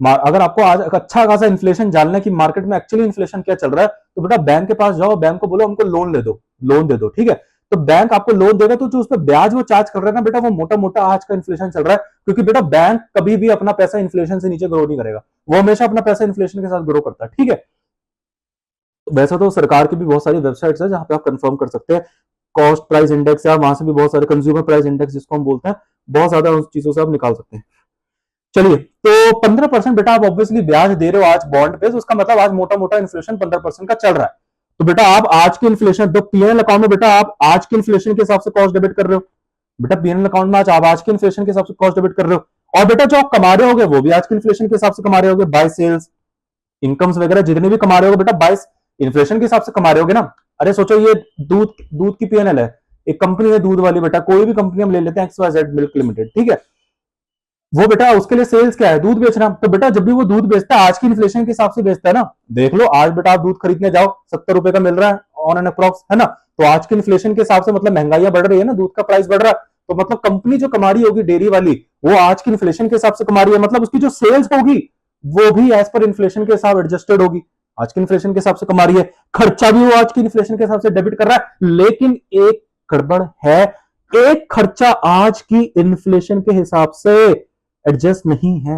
अगर आपको आज अच्छा खासा इन्फ्लेशन जानना है कि मार्केट में एक्चुअली इन्फ्लेशन क्या चल रहा है, तो बेटा बैंक के पास जाओ, बैंक को बोलो हमको लोन ले दो, लोन दे दो, ठीक है। तो बैंक आपको लोन देगा, तो जो उस पर ब्याज वो चार्ज कर रहा है ना बेटा, वो मोटा मोटा आज का इन्फ्लेशन चल रहा है, क्योंकि बेटा बैंक कभी भी अपना पैसा इन्फ्लेशन से नीचे ग्रो नहीं करेगा, वो हमेशा अपना पैसा इन्फ्लेशन के साथ ग्रो करता है, ठीक है। वैसे तो सरकार की भी बहुत सारी वेबसाइट्स है जहां पे आप कंफर्म कर सकते हैं, कॉस्ट प्राइस इंडेक्स है, वहां से भी बहुत सारे कंज्यूमर प्राइस इंडेक्स जिसको हम बोलते हैं, बहुत ज्यादा उस चीजों से आप निकाल सकते हैं। चलिए, तो 15% बेटा आप ऑब्वियसली ब्याज दे रहे हो आज बॉन्ड पे, तो उसका मतलब आज मोटा मोटा इन्फ्लेशन 15% का चल रहा है। तो बेटा आप आज की इन्फ्लेशन, तो पीएनएल अकाउंट में बेटा आप आज की इन्फ्लेशन के हिसाब से कॉस्ट डेबिट कर रहे हो, बेटा पीएनएल अकाउंट में आज के इन्फ्लेशन के हिसाब से कॉस्ट डेबिट कर रहे हो, और बेटा जो आप कमा रहे होगे वो भी आज के इन्फ्लेशन के हिसाब से कमा रहे होगे, बाय सेल्स इनकम्स वगैरह जितने भी कमा रहे होगे बेटा 22 इन्फ्लेशन के हिसाब से कमा रहे होगे ना। अरे सोचो ये दूध दूध की पीएनएल है, एक कंपनी है दूध वाली बेटा, कोई भी कंपनी हम ले लेते हैं XYZ मिल्क लिमिटेड, ठीक है। वो बेटा उसके लिए सेल्स क्या है, दूध बेचना, तो बेटा जब भी वो दूध बेचता है आज की इन्फ्लेशन के हिसाब से बेचता है ना। देख लो आज बेटा आप दूध खरीदने जाओ 70 रुपए का मिल रहा है ऑन एन अप्रॉक्स, है ना, तो आज के इन्फ्लेशन के हिसाब से मतलब महंगाइयां बढ़ रही है ना, दूध का प्राइस बढ़ रहा है, तो मतलब कंपनी जो कमा रही होगी डेयरी वाली, वो आज की इन्फ्लेशन के हिसाब से कमा रही है, मतलब उसकी जो सेल्स होगी वो भी एज पर इन्फ्लेशन के हिसाब एडजस्टेड होगी, आज के इन्फ्लेशन के हिसाब से कमा रही है, खर्चा भी वो आज की इन्फ्लेशन के हिसाब से डेबिट कर रहा है। लेकिन एक गड़बड़ है, एक खर्चा आज की इन्फ्लेशन के हिसाब से एडजस्ट नहीं है।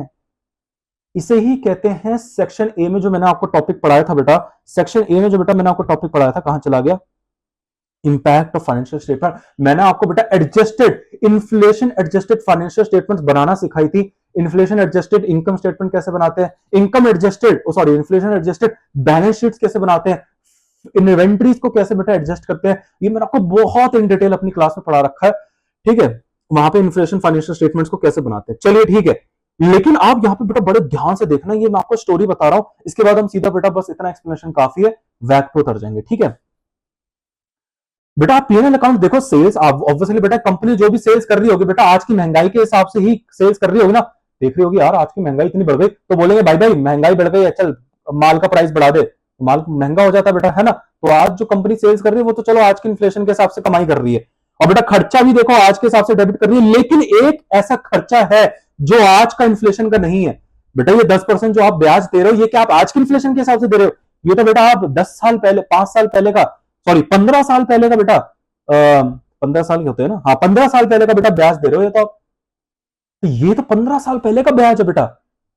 इसे ही कहते हैं सेक्शन ए में जो मैंने आपको टॉपिक पढ़ाया था बेटा, सेक्शन ए में जो बेटा मैंने आपको टॉपिक पढ़ाया था, कहां चला गया, इंपैक्ट ऑफ फाइनेंशियल स्टेटमेंट। मैंने आपको बेटा adjusted inflation adjusted financial statements बनाना सिखाई थी। इन्फ्लेशन एडजस्टेड इनकम स्टेटमेंट कैसे बनाते हैं, income adjusted sorry inflation adjusted balance sheets कैसे बनाते हैं, इन्वेंट्रीज को कैसे बेटा एडजस्ट करते हैं, ये मैंने आपको बहुत इन डिटेल अपनी क्लास में पढ़ा रखा है, ठीक है। वहां पे इन्फ्लेशन फाइनेंशियल स्टेटमेंट्स को कैसे बनाते हैं, चलिए ठीक है। लेकिन आप यहाँ पे बेटा बड़े ध्यान से देखना, ये मैं आपको स्टोरी बता रहा हूं, इसके बाद हम सीधा बेटा बस इतना एक्सप्लेनेशन काफी है, वैक पे उतर जाएंगे, ठीक है। बेटा आप पीएनएल अकाउंट देखो, सेल्स ऑब्वियसली बेटा कंपनी जो भी सेल्स कर रही होगी बेटा आज की महंगाई के हिसाब से ही सेल्स कर रही होगी ना, देख रही होगी यार आज की महंगाई इतनी बढ़ गई, तो बोलेंगे भाई भाई महंगाई बढ़ गई है, चल माल का प्राइस बढ़ा दे, तो माल महंगा हो जाता है बेटा, है ना। तो आज जो कंपनी सेल्स कर रही है वो तो चलो आज के इन्फ्लेशन के हिसाब से कमाई कर रही है, और बेटा खर्चा भी देखो आज के हिसाब से डेबिट कर रही है, लेकिन एक ऐसा खर्चा है जो आज का इन्फ्लेशन का नहीं है। बेटा ये 10% जो आप ब्याज दे रहे हो, ये क्या आप आज के इन्फ्लेशन के हिसाब से दे रहे हो, ये तो बेटा आप 10 साल पहले 5 साल पहले का सॉरी 15 साल पहले का बेटा 15 साल के होते हैं ना, हाँ 15 साल पहले का बेटा ब्याज दे रहे हो, ये तो आप, तो ये तो 15 साल पहले का ब्याज है बेटा,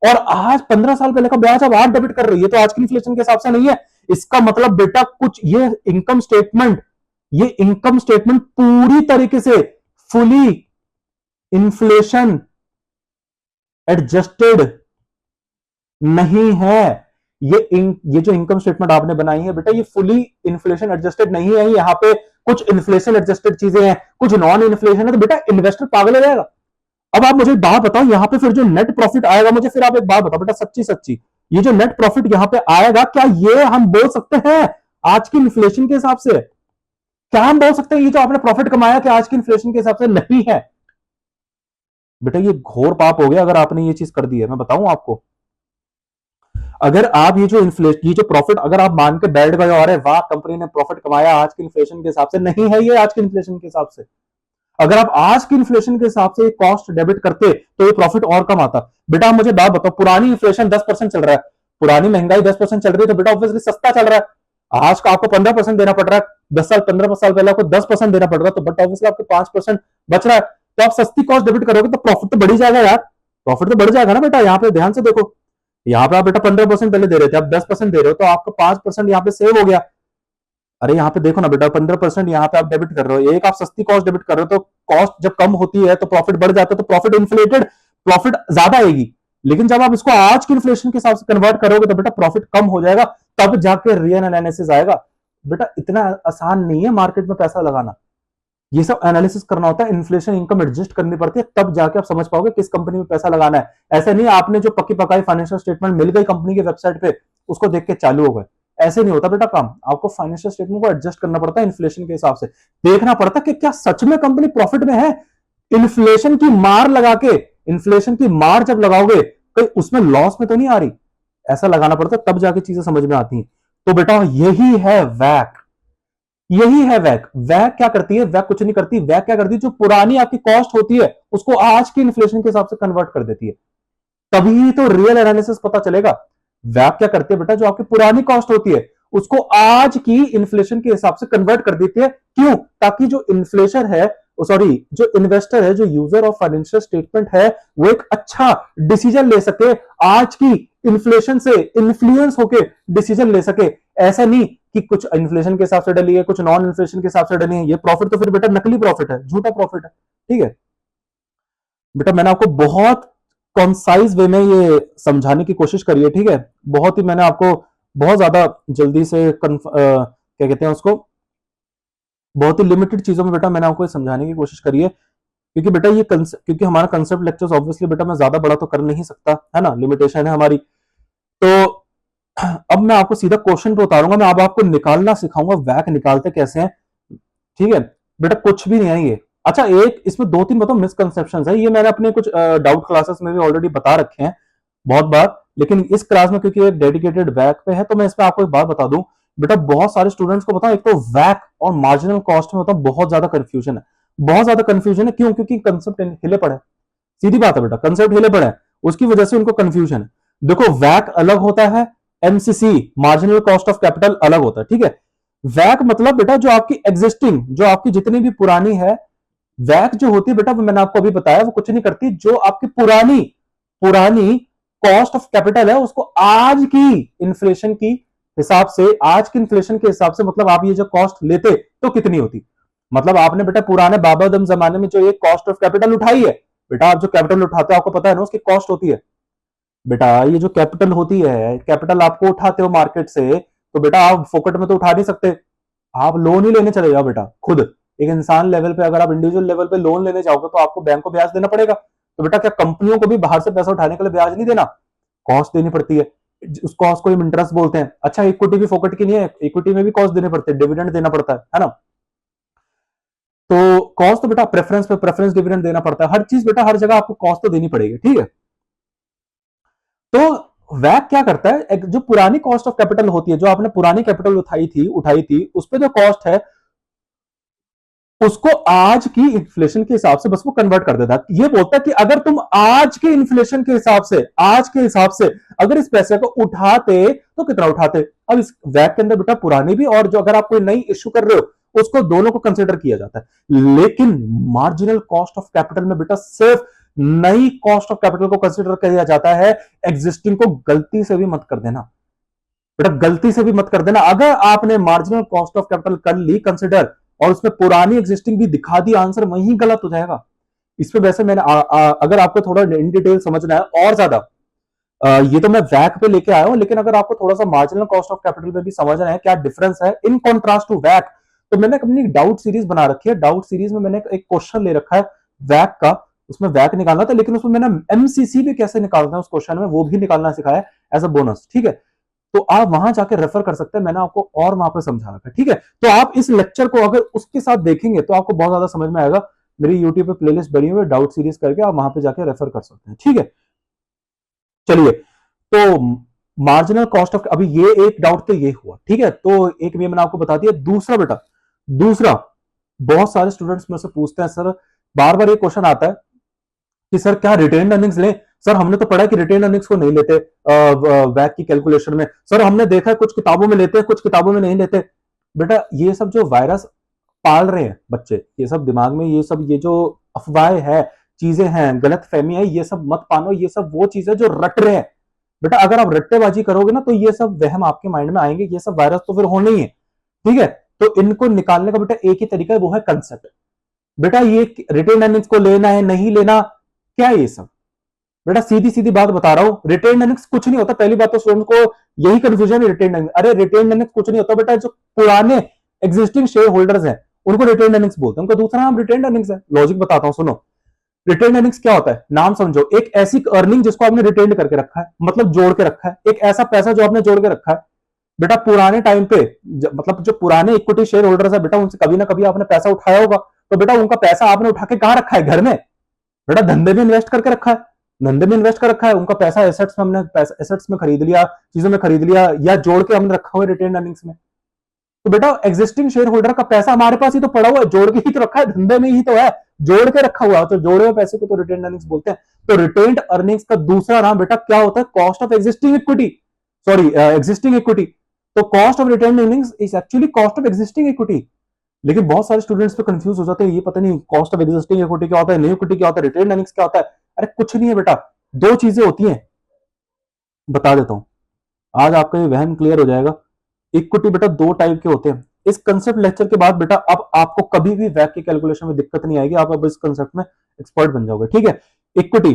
और आज 15 साल पहले का ब्याज आप आज डेबिट कर रहे हो, ये तो आज की इन्फ्लेशन के हिसाब से नहीं है। इसका मतलब बेटा कुछ ये इनकम स्टेटमेंट पूरी तरीके से फुली इन्फ्लेशन एडजस्टेड नहीं है। ये जो इनकम स्टेटमेंट आपने बनाई है बेटा, ये फुली इन्फ्लेशन एडजस्टेड नहीं है, यहाँ पे कुछ इन्फ्लेशन एडजस्टेड चीजें हैं, कुछ नॉन इन्फ्लेशन है, तो बेटा इन्वेस्टर पागल हो जाएगा। अब आप मुझे एक बात बताओ, यहाँ पे फिर जो नेट प्रॉफिट आएगा, मुझे फिर आप एक बात बताओ बेटा सच्ची सच्ची, ये जो नेट प्रॉफिट यहाँ पे आएगा, क्या ये हम बोल सकते हैं आज की इन्फ्लेशन के हिसाब से, क्या हम बोल सकते हैं ये जो आपने प्रॉफिट कमाया कि आज की इन्फ्लेशन के हिसाब से नहीं है। बेटा ये घोर पाप हो गया अगर आपने ये चीज कर दी है, मैं बताऊं आपको। अगर आप ये जो इन्फ्लेशन, ये जो प्रॉफिट अगर आप मान के बैठ गए और वाह कंपनी ने प्रॉफिट कमाया आज के इन्फ्लेशन के हिसाब से, नहीं है ये आज के इन्फ्लेशन के हिसाब से। अगर आप आज के इन्फ्लेशन के हिसाब से कॉस्ट डेबिट करते तो ये प्रॉफिट और कम आता। बेटा आप मुझे बात बताओ, पुरानी इन्फ्लेशन 10% चल रहा है, पुरानी महंगाई 10% चल रही है, तो बेटा ऑब्वियसली सस्ता चल रहा है। आज का आपको 15% देना पड़ रहा है, 10 साल 15 साल पहले आपको 10% देना पड़ रहा है, तो बेटा ऑब्वियसली आपको 5% बच रहा है। तो आप सस्ती कॉस्ट डेबिट करोगे तो प्रॉफिट तो बढ़ जाएगा यार, प्रॉफिट तो बढ़ जाएगा ना बेटा। यहाँ पे ध्यान से देखो, यहाँ पे आप बेटा 15% पहले दे रहे थे, आप 10% दे रहे हो, तो आपका 5% यहाँ पे सेव हो गया। अरे यहाँ पे देखो ना बेटा, 15% यहाँ पे आप डेबिट कर रहे हो, एक आप सस्ती कॉस्ट डेबिट कर रहे हो, तो कॉस्ट जब कम होती है तो प्रॉफिट बढ़ जाता है, तो प्रॉफिट इन्फ्लेटेड, प्रॉफिट ज्यादा आएगी। लेकिन जब आप इसको आज के इन्फ्लेशन के हिसाब से कन्वर्ट करोगे तो बेटा प्रॉफिट कम हो जाएगा, तब जाके रियल एनालिसिस आएगा। बेटा इतना आसान नहीं है मार्केट में पैसा लगाना, ये सब एनालिसिस करना होता है, इन्फ्लेशन इनकम एडजस्ट करनी पड़ती है, तब जाके आप समझ पाओगे किस कंपनी में पैसा लगाना है। ऐसा नहीं आपने जो पक्की पकाई फाइनेंशियल स्टेटमेंट मिल गई कंपनी की वेबसाइट पे, उसको देख के चालू हो गए, ऐसे नहीं होता बेटा काम। आपको फाइनेंशियल स्टेटमेंट को एडजस्ट करना पड़ता है इन्फ्लेशन के हिसाब से, देखना पड़ता है कि क्या सच में कंपनी प्रॉफिट में है। इन्फ्लेशन की मार लगा के, इन्फ्लेशन की मार जब लगाओगे कहीं उसमें लॉस में तो नहीं आ रही, ऐसा लगाना पड़ता है, तब जाके चीजें समझ में आती हैं। तो बेटा यही है वैक, यही है वैक। वैक क्या करती है? वैक कुछ नहीं करती, वैक क्या करती है, जो पुरानी आपकी कॉस्ट होती है उसको आज की इन्फ्लेशन के हिसाब से कन्वर्ट कर देती है, तभी तो रियल एनालिसिस पता चलेगा। वैक क्या करती है बेटा, जो आपकी पुरानी कॉस्ट होती है उसको आज की इन्फ्लेशन के हिसाब से कन्वर्ट कर देती है। क्यों? ताकि जो इन्फ्लेशन है, सॉरी जो इन्वेस्टर है, जो यूजर ऑफ फाइनेंशियल स्टेटमेंट है, वो एक अच्छा डिसीजन ले सके, आज की इन्फ्लेशन से इन्फ्लुएंस होके डिसीजन ले सके। ऐसा नहीं कि कुछ इन्फ्लेशन के हिसाब से डली है, कुछ नॉन इन्फ्लेशन के हिसाब से डली है, ये प्रॉफिट तो फिर बेटा नकली प्रॉफिट है, झूठा प्रॉफिट है। ठीक है बेटा, मैंने आपको बहुत कॉन्साइज वे में ये समझाने की कोशिश करी है, ठीक है, बहुत ही मैंने आपको बहुत ज्यादा जल्दी से क्या कहते हैं उसको, बहुत ही लिमिटेड चीजों में बेटा मैंने आपको समझाने की कोशिश करी है, क्योंकि बेटा ये क्योंकि हमारा कंसेप्ट लेक्चर्स ऑब्वियसली बेटा मैं ज्यादा बड़ा तो कर नहीं सकता, है ना, लिमिटेशन है हमारी। तो अब मैं आपको सीधा क्वेश्चन पे उतारूंगा, मैं अब आपको निकालना सिखाऊंगा, वैक निकालते कैसे हैं। ठीक है बेटा, कुछ भी नहीं है ये। अच्छा, एक इसमें दो तीन बताओ मिसकंसेप्शंस है, ये मैंने अपने कुछ डाउट क्लासेस में भी ऑलरेडी बता रखे हैं बहुत बार, लेकिन इस क्लास में क्योंकि एक डेडिकेटेड वैक पे है तो मैं इसमें आपको एक बात बता दूं। बेटा बहुत सारे स्टूडेंट्स को बताओ, एक तो वैक और मार्जिनल कॉस्ट में बताओ बहुत ज्यादा कंफ्यूजन है, बहुत ज्यादा कंफ्यूजन है। क्यों? क्योंकि कंसेप्ट हिले पड़े, सीधी बात है बेटा, कंसेप्ट हिले पड़े हैं, उसकी वजह से उनको कंफ्यूजन है। देखो वैक अलग होता है, MCC marginal cost of capital अलग होता है, ठीक है। वैक मतलब बेटा जो आपकी एग्जिस्टिंग, जो आपकी जितनी भी पुरानी है, वैक जो होती है बेटा, वो मैंने आपको अभी बताया, वो कुछ नहीं करती, जो आपकी पुरानी पुरानी कॉस्ट ऑफ कैपिटल है उसको आज की इन्फ्लेशन की हिसाब से, आज की इन्फ्लेशन के हिसाब से, मतलब आप ये जो कॉस्ट लेते तो कितनी होती, मतलब आपने बेटा पुराने बाबा आदम जमाने में जो ये कॉस्ट ऑफ कैपिटल उठाई है, बेटा आप जो कैपिटल उठाते हो आपको पता है ना उसकी कॉस्ट होती है। बेटा ये जो कैपिटल होती है, कैपिटल आपको उठाते हो मार्केट से, तो बेटा आप फोकट में तो उठा नहीं सकते, आप लोन ही लेने चले जाओ बेटा खुद। एक इंसान लेवल पे अगर आप इंडिविजुअल लेवल पे लोन लेने जाओगे तो आपको बैंक को ब्याज देना पड़ेगा। तो बेटा क्या कंपनियों को भी बाहर से पैसा उठाने के लिए ब्याज नहीं देना, कॉस्ट देनी पड़ती है, उस कॉस्ट को हम इंटरेस्ट बोलते हैं। अच्छा, इक्विटी भी फोकट की नहीं है, इक्विटी में भी कॉस्ट देने पड़ते हैं, डिविडेंड देना पड़ता है ना। तो कॉस्ट तो बेटा प्रेफरेंस पे प्रेफरेंस डिविडेंड देना पड़ता है, हर चीज बेटा हर जगह आपको कॉस्ट तो देनी पड़ेगी, ठीक है। तो वैक क्या करता है, जो पुरानी कॉस्ट ऑफ कैपिटल होती है, जो आपने पुरानी कैपिटल उठाई थी उस पर जो कॉस्ट है उसको आज की इन्फ्लेशन के हिसाब से बस वो कन्वर्ट कर देता है। ये बोलता है कि अगर तुम आज के इन्फ्लेशन के हिसाब से, आज के हिसाब से अगर इस पैसे को उठाते तो कितना उठाते। अब इस वैक के अंदर बेटा पुरानी भी और जो अगर आप कोई नई इश्यू कर रहे हो उसको दोनों को कंसिडर किया जाता है, लेकिन मार्जिनल कॉस्ट ऑफ कैपिटल में बेटा सिर्फ नई कॉस्ट ऑफ कैपिटल को कंसिडर किया जाता है, एग्जिस्टिंग को गलती से भी मत कर देना बेटा, गलती से भी मत कर देना। अगर आपने मार्जिनल कॉस्ट ऑफ कैपिटल कर ली कंसिडर और उसमें पुरानी एग्जिस्टिंग भी दिखा दी, आंसर वहीं गलत हो जाएगा। इसमें वैसे मैंने अगर आपको थोड़ा इन डिटेल समझना है और ज्यादा, ये तो मैं वैक पे लेके आया हूं, लेकिन अगर आपको थोड़ा सा मार्जिनल कॉस्ट ऑफ कैपिटल पे भी समझना है क्या डिफरेंस है इन कॉन्ट्रास्ट टू वैक, तो मैंने अपनी डाउट सीरीज बना रखी है। डाउट सीरीज में मैंने एक क्वेश्चन ले रखा है वैक का, उसमें वैक निकालना था, लेकिन उसमें मैंने एमसीसी भी कैसे निकालना है उस क्वेश्चन में वो भी निकालना सिखाया एज अ बोनस, ठीक है। तो आप वहां जाके रेफर कर सकते हैं, मैंने आपको और वहां पे समझा रखा है, ठीक है। तो आप इस लेक्चर को अगर उसके साथ देखेंगे तो आपको बहुत ज्यादा समझ में आएगा। मेरी यूट्यूब पे प्लेलिस्ट बनी हुई है डाउट सीरीज करके, आप वहां पे जाके रेफर कर सकते हैं, ठीक है। चलिए, तो मार्जिनल कॉस्ट ऑफ, अभी ये एक डाउट तो ये हुआ, ठीक है, तो एक भी मैंने आपको बता दिया। दूसरा बेटा, दूसरा बहुत सारे स्टूडेंट्स में से पूछते हैं सर, बार बार ये क्वेश्चन आता है कि सर क्या रिटेन अर्निंग्स लें? सर हमने तो पढ़ा है कि रिटेन अर्निंग्स को नहीं लेते वैक की कैलकुलेशन में। सर हमने देखा है कुछ किताबों में लेते हैं, कुछ किताबों में नहीं लेते। बेटा ये सब जो वायरस पाल रहे हैं बच्चे, ये सब दिमाग में, ये सब, ये जो अफवाहें है, चीजें हैं, गलत फहमी है, ये सब मत पानो। ये सब वो चीजें जो रट रहे हैं बेटा, अगर आप रट्टेबाजी करोगे ना तो ये सब वहम आपके माइंड में आएंगे, ये सब वायरस तो फिर होने ही है, ठीक है। तो इनको निकालने का बेटा एक ही तरीका है, वो है कंसेप्ट। बेटा ये रिटेन अर्निंग्स को लेना है नहीं लेना, क्या है ये सब? बेटा सीधी सीधी बात बता रहा हूं, रिटेन अर्निंग्स कुछ नहीं होता। पहली बात तो स्टूडेंट को यही कंफ्यूजन है, रिटेन अर्निंग्स, अरे रिटेन अर्निंग्स कुछ नहीं होता बेटा, जो पुराने एग्जिस्टिंग शेयर होल्डर्स हैं उनको रिटेन अर्निंग्स बोलते हैं, उनका दूसरा नाम रिटेन अर्निंग्स है। लॉजिक बताता हूं सुनो। रिटेन अर्निंग्स क्या होता है, नाम समझो, एक ऐसी अर्निंग जिसको आपने रिटेन करके रखा है, मतलब जोड़ के रखा है, एक ऐसा पैसा जो आपने जोड़ के रखा है। बेटा पुराने टाइम पे मतलब जो पुराने इक्विटी शेयर होल्डर्स है बेटा, उनसे कभी ना कभी आपने पैसा उठाया होगा, तो बेटा उनका पैसा आपने उठा के कहां रखा है? घर में। बेटा धंधे में इन्वेस्ट करके रखा है, धंधे में इन्वेस्ट कर रखा है, उनका पैसा एसेट्स में, हमने पैसा एसेट्स में खरीद लिया, चीजों में खरीद लिया, या जोड़ के हमने रखा हुआ है रिटेन अर्निंग्स में। तो बेटा एग्जिस्टिंग शेयर होल्डर का पैसा हमारे पास ही तो पड़ा हुआ है, जोड़ के ही तो रखा है, धंधे में ही तो है, जोड़ के रखा हुआ है, तो जोड़े हुए पैसे को तो रिटेन अर्निंग्स बोलते हैं। तो रिटेन्ड अर्निंग्स का दूसरा नाम बेटा क्या होता है? Cost of existing equity, sorry existing equity. तो cost of retained earnings is actually cost of existing equity. लेकिन बहुत सारे स्टूडेंट्स पे कंफ्यूज हो जाते हैं, ये पता नहीं कॉस्ट ऑफ एग्जिस्टिंग इक्विटी क्या होता है, न्यू इक्विटी क्या होता है, रिटेन्ड अर्निंग्स क्या होता है। अरे कुछ नहीं है बेटा, दो चीजें होती हैं, बता देता हूं, आज आपका ये वहम क्लियर हो जाएगा। इक्विटी बेटा दो टाइप के होते हैं। इस कंसेप्ट लेक्चर के बाद बेटा अब आपको कभी भी वैक की कैलकुलेशन में दिक्कत नहीं आएगी, आप अब इस कंसेप्ट में एक्सपर्ट बन जाओगे, ठीक है। इक्विटी,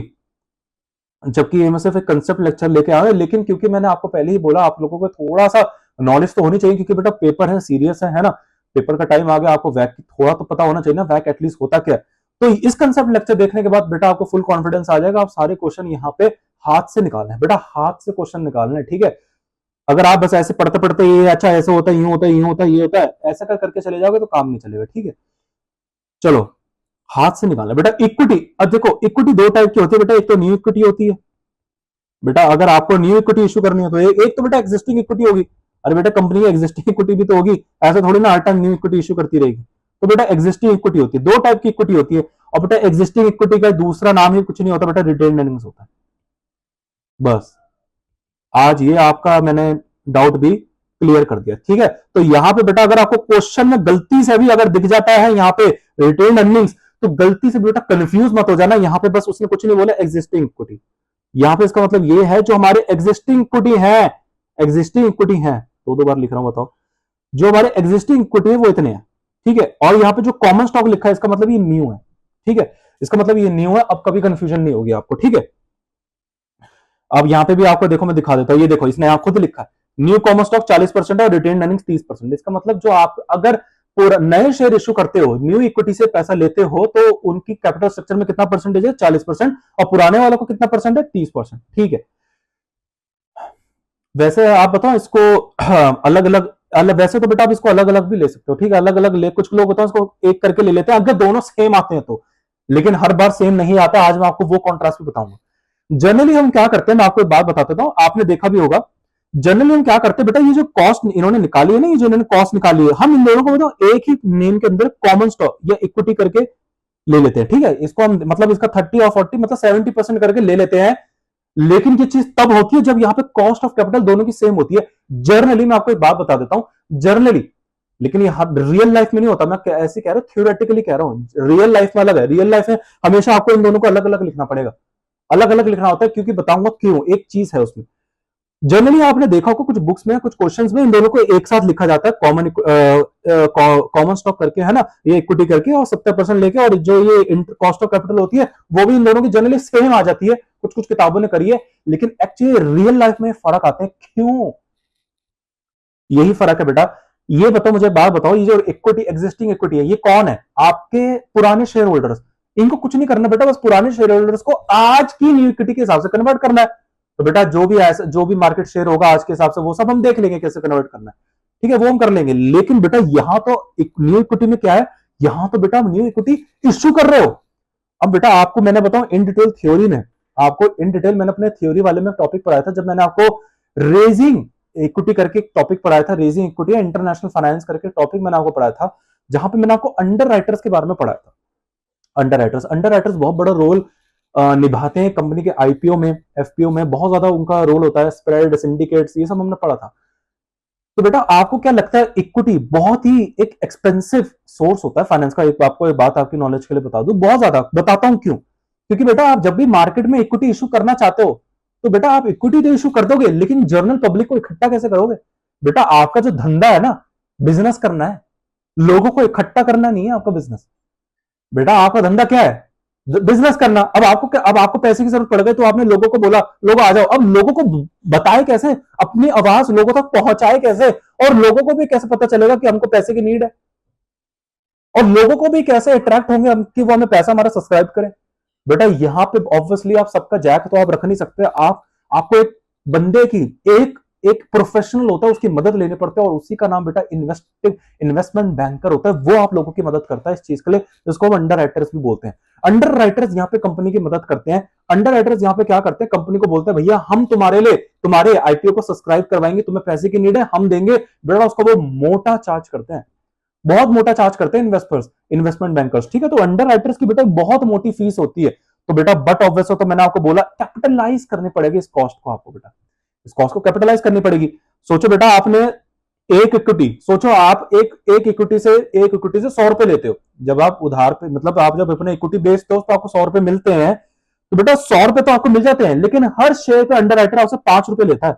जबकि ये मैं सिर्फ एक कंसेप्ट लेक्चर लेके आया, लेकिन क्योंकि मैंने आपको पहले ही बोला आप लोगों को थोड़ा सा नॉलेज तो होनी चाहिए, क्योंकि बेटा पेपर है, सीरियस है ना, पेपर का टाइम आ गया, आपको वैक थोड़ा तो पता होना चाहिए ना, वैक एटलीस्ट होता क्या है। तो इस कंसेप्ट लेक्चर देखने के बाद बेटा आपको फुल कॉन्फिडेंस आ जाएगा, आप सारे क्वेश्चन यहाँ पे हाथ से निकालना है बेटा, हाथ से क्वेश्चन निकालना है, ठीक है। अगर आप बस ऐसे पढ़ते पढ़ते ये अच्छा ऐसे होता है, यूं होता है, यूं होता है, ये होता है, ऐसा कर करके चले जाओगे तो काम नहीं चलेगा, ठीक है। चलो हाथ से निकालना बेटा इक्विटी। अब देखो इक्विटी दो टाइप की होती है बेटा, एक तो न्यू इक्विटी होती है बेटा, अगर आपको न्यू इक्विटी इशू करनी है तो एक तो बेटा एग्जिस्टिंग इक्विटी होगी। अरे बेटा कंपनी की एग्जिस्टिंग इक्विटी भी तो होगी, ऐसा थोड़ी ना हर टाइम न्यू इक्विटी इशू करती रहेगी। तो बेटा एग्जिस्टिंग इक्विटी होती है, दो टाइप की इक्विटी होती है। और बेटा एग्जिस्टिंग इक्विटी का दूसरा नाम ही कुछ नहीं होता बेटा, रिटेन्ड अर्निंग्स होता है। बस आज ये आपका मैंने डाउट भी क्लियर कर दिया, ठीक है। तो यहां पे बेटा अगर आपको क्वेश्चन में गलती से भी अगर दिख जाता है यहाँ पे रिटेन्ड अर्निंग्स, तो गलती से बेटा कंफ्यूज मत हो जाना, यहाँ पे बस उसने कुछ नहीं बोला एग्जिस्टिंग इक्विटी, यहां पे इसका मतलब ये है जो हमारे एग्जिस्टिंग इक्विटी है, एग्जिस्टिंग इक्विटी है, दो दो बार लिख रहा हूं, बताओ, जो हमारे एग्जिस्टिंग इक्विटी है वो इतने हैं, ठीक है। और यहाँ पे जो कॉमन स्टॉक लिखा है इसका मतलब ये न्यू है, ठीक है, इसका मतलब ये न्यू है, अब कभी कंफ्यूजन नहीं होगी आपको, ठीक है। अब यहाँ पे भी आपको देखो मैं दिखा देता हूँ, ये देखो इसने यहाँ खुद लिखा है न्यू कॉमन स्टॉक 40% है और रिटेन अर्निंग्स 30%। इसका मतलब जो आप अगर नए शेयर इशू करते हो, न्यू इक्विटी से पैसा लेते हो, तो उनकी कैपिटल स्ट्रक्चर में कितना परसेंटेज है? 40%। और पुराने वालों को कितना परसेंट है? 30%, ठीक है। वैसे आप बताओ इसको अलग अलग, वैसे तो बेटा आप इसको अलग अलग भी ले सकते हो, ठीक है, अलग अलग ले, कुछ लोग बताओ इसको एक करके ले लेते हैं अगर दोनों सेम आते हैं तो, लेकिन हर बार सेम नहीं आता। आज मैं आपको वो कॉन्ट्रास्ट भी बताऊंगा। जनरली हम क्या करते हैं, मैं आपको एक बात बता देता हूं, आपने देखा भी होगा, जनरली हम क्या करते हैं बेटा, ये जो कॉस्ट इन्होंने निकाली है ना, ये जो इन्होंने कॉस्ट निकाली है, हम इन दोनों को बताओ एक ही नेम के अंदर कॉमन स्टॉक या इक्विटी करके ले लेते हैं, ठीक है। इसको हम मतलब इसका 30 और 40 मतलब 70% करके ले लेते हैं। लेकिन ये चीज तब होती है जब यहां पे कॉस्ट ऑफ कैपिटल दोनों की सेम होती है। जर्नली मैं आपको एक बात बता देता हूं, जर्नली, लेकिन ये रियल लाइफ में नहीं होता, मैं ऐसे कह रहा हूं, थ्योरेटिकली कह रहा हूं, रियल लाइफ में अलग है। रियल लाइफ में हमेशा आपको इन दोनों को अलग अलग लिखना पड़ेगा, अलग अलग लिखना होता है, क्योंकि बताऊंगा क्यों, एक चीज है उसमें। जनरली आपने देखा होगा कुछ बुक्स में, कुछ क्वेश्चंस में इन दोनों को एक साथ लिखा जाता है, कॉमन स्टॉक करके, है ना, ये इक्विटी करके और 70% लेके, और जो ये कॉस्ट ऑफ कैपिटल होती है वो भी इन दोनों की जनरली सेम आ जाती है, कुछ कुछ किताबों ने करी है। लेकिन एक्चुअली रियल लाइफ में फर्क आते हैं, क्यों? यही फर्क है बेटा। ये बताओ, मुझे बात बताओ, ये जो इक्विटी एग्जिस्टिंग इक्विटी है, ये कौन है? आपके पुराने शेयर होल्डर्स। इनको कुछ नहीं करना बेटा, बस पुराने शेयर होल्डर्स को आज की न्यू इक्विटी के हिसाब से कन्वर्ट करना है। तो बेटा जो भी मार्केट शेयर होगा आज के हिसाब से, वो सब हम देख लेंगे कैसे कन्वर्ट करना है, ठीक है, वो हम कर लेंगे। लेकिन बेटा यहां तो न्यू इक्विटी में क्या है, यहां तो बेटा न्यू इक्विटी इश्यू कर रहे हो। अब बेटा आपको मैंने बताऊं इन डिटेल थ्योरी में, आपको इन डिटेल मैंने अपने थ्योरी वाले में टॉपिक पढ़ाया था, जब मैंने आपको रेजिंग इक्विटी करके एक टॉपिक पढ़ाया था, रेजिंग इक्विटी, इंटरनेशनल फाइनेंस करके टॉपिक मैंने आपको पढ़ाया था, जहां पे मैंने आपको अंडर राइटर्स के बारे में पढ़ाया था। अंडर राइटर्स बहुत बड़ा रोल निभाते हैं कंपनी के आईपीओ में, एफपीओ में, बहुत ज्यादा उनका रोल होता है, स्प्रेड, सिंडिकेट्स, ये सब हमने पढ़ा था। तो बेटा आपको क्या लगता है, इक्विटी बहुत ही एक एक्सपेंसिव सोर्स होता है फाइनेंस का। आपको एक बात आपकी नॉलेज के लिए बता दूं, बहुत ज्यादा बताता हूं क्यों, क्योंकि बेटा आप जब भी मार्केट में इक्विटी इशू करना चाहते हो, तो बेटा आप इक्विटी तो इशू कर दोगे, लेकिन जनरल पब्लिक को इकट्ठा कैसे करोगे? बेटा आपका जो धंधा है ना, बिजनेस करना है, लोगों को इकट्ठा करना नहीं है आपका बिजनेस। बेटा आपका धंधा क्या है? बिजनेस करना। अब आपको पैसे की जरूरत पड़ गई, तो आपने लोगों को बोला लोग आ जाओ। अब लोगों को बताए कैसे, अपनी आवाज लोगों तक पहुंचाए कैसे, और लोगों को भी कैसे पता चलेगा कि हमको पैसे की नीड है, और लोगों को भी कैसे अट्रैक्ट होंगे कि वो हमें पैसा हमारा सब्सक्राइब करें? बेटा यहां पे ऑब्वियसली आप सबका जैक तो आप रख नहीं सकते। आपको एक बंदे की, एक एक प्रोफेशनल होता है, उसकी मदद लेनी पड़ती है, और उसी का नाम बेटा इन्वेस्टमेंट बैंकर होता है। वो आप लोगों की मदद करता है इस चीज के लिए, जिसको हम अंडर राइटर्स भी बोलते हैं। अंडर राइटर्स यहाँ पे कंपनी की मदद करते हैं। अंडर राइटर्स यहाँ पे क्या करते हैं, कंपनी को बोलते हैं भैया हम तुम्हारे लिए तुम्हारे आईपीओ को सब्सक्राइब करवाएंगे, तुम्हें पैसे की नीड है हम देंगे। बेटा उसको वो मोटा चार्ज करते हैं, बहुत मोटा चार्ज करते हैं इन्वेस्टमेंट बैंकर्स, ठीक है। तो अंडर राइटर्स की बेटा बहुत मोटी फीस होती है। तो बेटा बट ऑब्वियस हो, तो मैंने आपको बोला कैपिटलाइज करनी पड़ेगी इस कॉस्ट को, आपको बेटा इस कॉस्ट को कैपिटलाइज करनी पड़ेगी। सोचो बेटा आपने एक इक्विटी, सोचो आप एक इक्विटी से 100 रुपए लेते हो। जब आप उधार पे, मतलब आप जब अपने इक्विटी बेचते हो तो आपको 100 रुपए मिलते हैं, तो बेटा 100 रुपए तो आपको मिल जाते हैं, लेकिन हर शेयर पे अंडर राइटर आपसे 5 रुपए लेता है।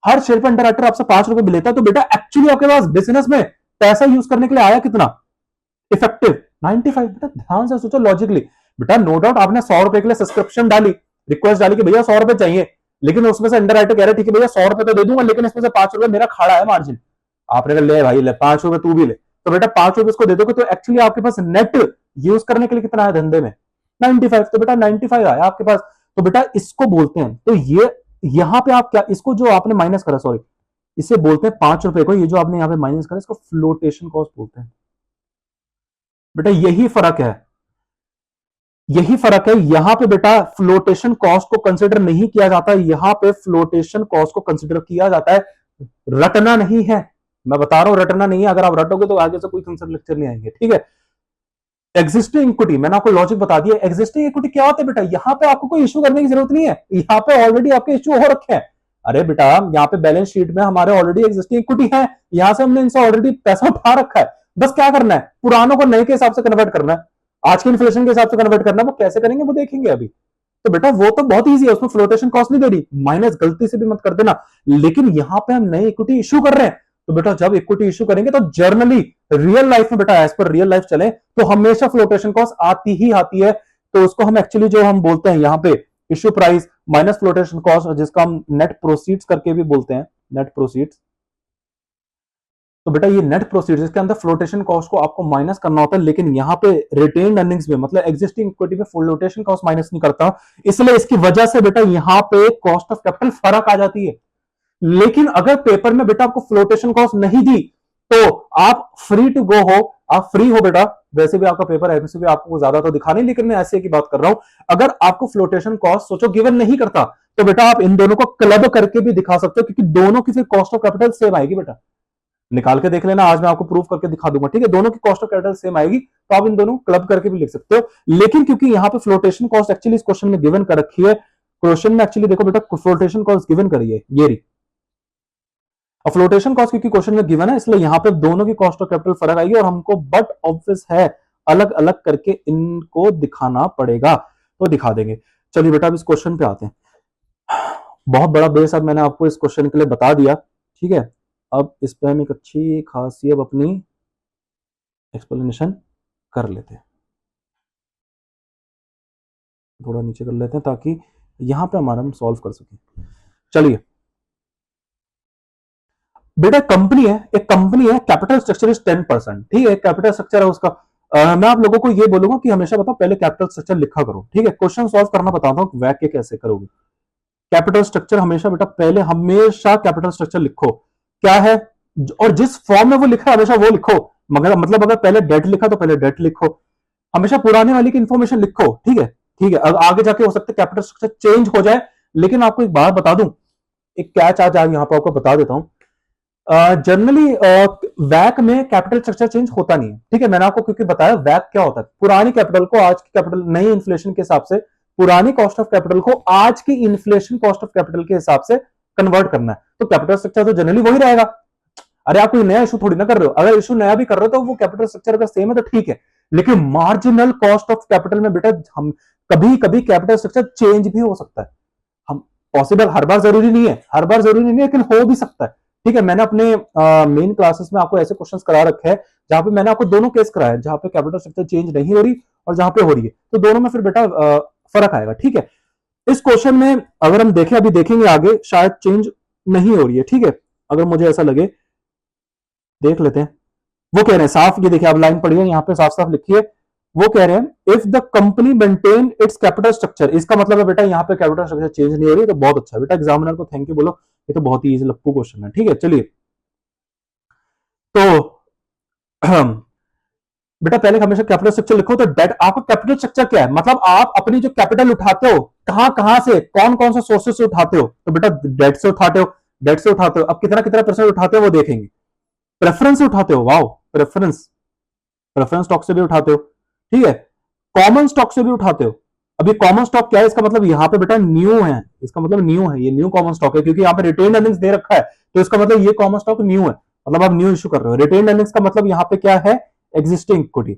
हर शेयर पे अंडर राइटर आपसे 5 रुपए भी लेता है। तो बेटा एक्चुअली आपके पास बिजनेस में पैसा यूज करने के लिए आया कितना? इफेक्टिव 95। बेटा ध्यान से सोचो लॉजिकली। बेटा नो डाउट आपने 100 रुपए के लिए सब्सक्रिप्शन डाली, रिक्वेस्ट डाली कि भैया 100 रुपए चाहिए, लेकिन उसमें से अंडर राइटर कह रहे ठीक है भैया 100 रुपए तो दे दूंगा, लेकिन इसमें से 5 रुपए मेरा खाड़ा है मार्जिन। आपने कहा ले भाई ले 5 रुपए तू भी ले। तो बेटा 5 रुपए इसको दे दोगे, तो एक्चुअली आपके पास नेट यूज करने के लिए कितना है धंधे में? 95। तो बेटा 95 आया आपके पास। तो बेटा इसको बोलते हैं, तो ये यहां पे आप क्या, इसको जो आपने माइनस करा, सॉरी, इसे बोलते हैं 5 रुपए को, ये जो आपने यहां पे माइनस करा इसको फ्लोटेशन कॉस्ट बोलते हैं। बेटा यही फर्क है, यही फर्क है। यहां पे बेटा फ्लोटेशन कॉस्ट को कंसिडर नहीं किया जाता, यहां पे फ्लोटेशन कॉस्ट को कंसिडर किया जाता है, रटना नहीं है। मैं बता रहा हूं रटना नहीं है, अगर आप रटोगे तो आगे से कोई कंसेप्ट लेक्चर नहीं आएंगे, ठीक है। एग्जिस्टिंग इक्विटी, मैंने आपको लॉजिक बता दिया। एग्जिस्टिंग इक्विटी क्या होता है बेटा? यहां पे आपको कोई इशू करने की जरूरत नहीं है, यहां पे ऑलरेडी आपके इशू हो रखे हैं। अरे बेटा यहाँ पे बैलेंस शीट में हमारे ऑलरेडी एग्जिस्टिंग इक्विटी है, यहां से हमने इनसे ऑलरेडी पैसा उठा रखा है। बस क्या करना है, पुरानों को नए के हिसाब से कन्वर्ट करना है, आज के इन्फ्लेशन के हिसाब से कन्वर्ट करना है। वो कैसे करेंगे वो देखेंगे अभी। तो बेटा वो तो बहुत ईजी है, उसमें फ्लोटेशन कॉस्ट नहीं दे रही, माइनस गलती से भी मत कर देना। लेकिन यहां पे हम नई इक्विटी इशू कर रहे हैं, तो बेटा जब इक्विटी इशू करेंगे तो जर्नली रियल लाइफ में बेटा एज पर रियल लाइफ चले तो हमेशा फ्लोटेशन कॉस्ट आती ही आती है। तो उसको हम एक्चुअली जो हम बोलते हैं यहाँ पे issue price minus flotation cost, जिसका हम नेट प्रोसीड्स करके भी बोलते हैं, नेट प्रोसीड्स। तो बेटा ये नेट प्रोसीड्स, इसके अंदर फ्लोटेशन कॉस्ट को आपको माइनस करना होता है, लेकिन यहाँ पे रिटेन्ड अर्निंग्स में, मतलब एग्जिस्टिंग इक्विटी में फ्लोटेशन कॉस्ट माइनस नहीं करता, इसलिए इसकी वजह से बेटा यहाँ पे कॉस्ट ऑफ कैपिटल फर्क आ जाती है। लेकिन अगर पेपर में बेटा आपको फ्लोटेशन कॉस्ट नहीं दी, तो आप फ्री टू गो हो, आप फ्री हो बेटा। वैसे भी आपका पेपर है, वैसे भी आपको ज्यादा तो दिखा नहीं, लेकिन मैं ऐसे की बात कर रहा हूं। अगर आपको फ्लोटेशन कॉस्ट सोचो गिवन नहीं करता, तो बेटा आप इन दोनों को क्लब करके भी दिखा सकते हो, क्योंकि दोनों की फिर कॉस्ट ऑफ कैपिटल सेम आएगी बेटा। निकाल के देख लेना, आज मैं आपको प्रूव करके दिखा दूंगा, ठीक है। दोनों की कॉस्ट ऑफ कैपिटल सेम आएगी, तो आप इन दोनों को क्लब करके भी लिख सकते हो। लेकिन क्योंकि यहाँ पे फ्लोटेशन कॉस्ट एक्चुअली इस क्वेश्चन में गिवन कर रखी है, क्वेश्चन में एक्चुअली देखो बेटा फ्लोटेशन कॉस्ट गिवन करी है ये रही, और फ्लोटेशन कॉस्ट क्योंकि क्वेश्चन में गिवन है, इसलिए यहां पे दोनों की कॉस्ट ऑफ कैपिटल फर्क आएगी, और हमको बट ऑब्वियस है अलग अलग करके इनको दिखाना पड़ेगा, तो दिखा देंगे। चलिए बेटा अब इस क्वेश्चन पे आते हैं। बहुत बड़ा बेस अब मैंने आपको इस क्वेश्चन के लिए बता दिया, ठीक है। अब इस पे हम एक अच्छी खासी अब अपनी एक्सप्लेनेशन कर लेते हैं, थोड़ा नीचे कर लेते हैं ताकि यहां पे हमारा हम सॉल्व कर सकें। चलिए बेटा कंपनी है, एक कंपनी है, कैपिटल स्ट्रक्चर इज 10%, ठीक है, कैपिटल स्ट्रक्चर है उसका। मैं आप लोगों को ये बोलूंगा कि हमेशा बताओ पहले कैपिटल स्ट्रक्चर लिखा करो, ठीक है। क्वेश्चन सॉल्व करना बताता हूं वाक्य कैसे करोगे। कैपिटल स्ट्रक्चर हमेशा बेटा पहले हमेशा कैपिटल स्ट्रक्चर लिखो, क्या है और जिस फॉर्म में वो लिखा है हमेशा वो लिखो। मगर मतलब अगर पहले डेट लिखा तो पहले डेट लिखो, हमेशा पुराने वाली की इंफॉर्मेशन लिखो, ठीक है ठीक है। अब आगे जाके हो सकता है कैपिटल स्ट्रक्चर चेंज हो जाए, लेकिन आपको एक बात बता दूं, एक कैच आज यहाँ पर आपको बता देता हूँ। जनरली वैक में कैपिटल स्ट्रक्चर चेंज होता नहीं है, ठीक है। मैंने आपको क्योंकि बताया वैक क्या होता है, पुरानी कैपिटल को आज की कैपिटल, नई इन्फ्लेशन के हिसाब से पुरानी कॉस्ट ऑफ कैपिटल को आज की इन्फ्लेशन कॉस्ट ऑफ कैपिटल के हिसाब से कन्वर्ट करना है। तो कैपिटल स्ट्रक्चर तो जनरली वही रहेगा। अरे आप कोई नया इशू थोड़ी ना कर रहे हो, अगर इशू नया भी कर रहे हो तो वो कैपिटल स्ट्रक्चर अगर सेम है तो ठीक है, लेकिन मार्जिनल कॉस्ट ऑफ कैपिटल में बेटा हम कभी कभी कैपिटल स्ट्रक्चर चेंज भी हो सकता है। हम पॉसिबल, हर बार जरूरी नहीं है, हर बार जरूरी नहीं है, लेकिन हो भी सकता है, ठीक है। मैंने अपने मेन क्लासेस में आपको ऐसे क्वेश्चंस करा रखे हैं जहां पे मैंने आपको दोनों केस कराया है, जहां पे कैपिटल स्ट्रक्चर चेंज नहीं हो रही और जहां पे हो रही है, तो दोनों में फिर बेटा फर्क आएगा, ठीक है। इस क्वेश्चन में अगर हम देखें, अभी देखेंगे आगे, शायद चेंज नहीं हो रही है, ठीक है। अगर मुझे ऐसा लगे, देख लेते हैं। वो कह रहे हैं साफ, ये देखिए आप लाइन पढ़िए, यहाँ पे साफ साफ लिखिए। वो कह रहे हैं if the company maintain its capital structure, इसका मतलब है बेटा यहाँ पे कैपिटल स्ट्रक्चर चेंज नहीं हो रही है, तो बहुत अच्छा है बेटा। एग्जामिनर को थैंक यू बोलो, ये तो बहुत ही इजी लप्पू क्वेश्चन है, ठीक है। चलिए तो बेटा पहले हमेशा कैपिटल स्ट्रक्चर लिखो। तो डेट, आपका कैपिटल स्ट्रक्चर क्या है, मतलब आप अपनी जो कैपिटल उठाते हो कहां कहां से, कौन कौन से सोर्सेस से उठाते हो, तो बेटा डेट से उठाते हो, डेट से उठाते हो। अब कितना कितना परसेंट उठाते हो वो देखेंगे। प्रेफरेंस से उठाते हो, वाओ, प्रेफरेंस, प्रेफरेंस स्टॉक से भी उठाते हो, ठीक है। कॉमन स्टॉक से भी उठाते हो। अभी कॉमन स्टॉक क्या है, इसका मतलब यहाँ पे बेटा न्यू है, इसका मतलब न्यू है, ये न्यू कॉमन स्टॉक है, क्योंकि यहाँ पे रिटेन अर्निंग्स दे रखा है, तो इसका मतलब ये कॉमन स्टॉक न्यू है, मतलब आप न्यू इशू कर रहे हो। रिटेन अर्निंग्स का मतलब यहाँ पे क्या है, एग्जिस्टिंग इक्विटी।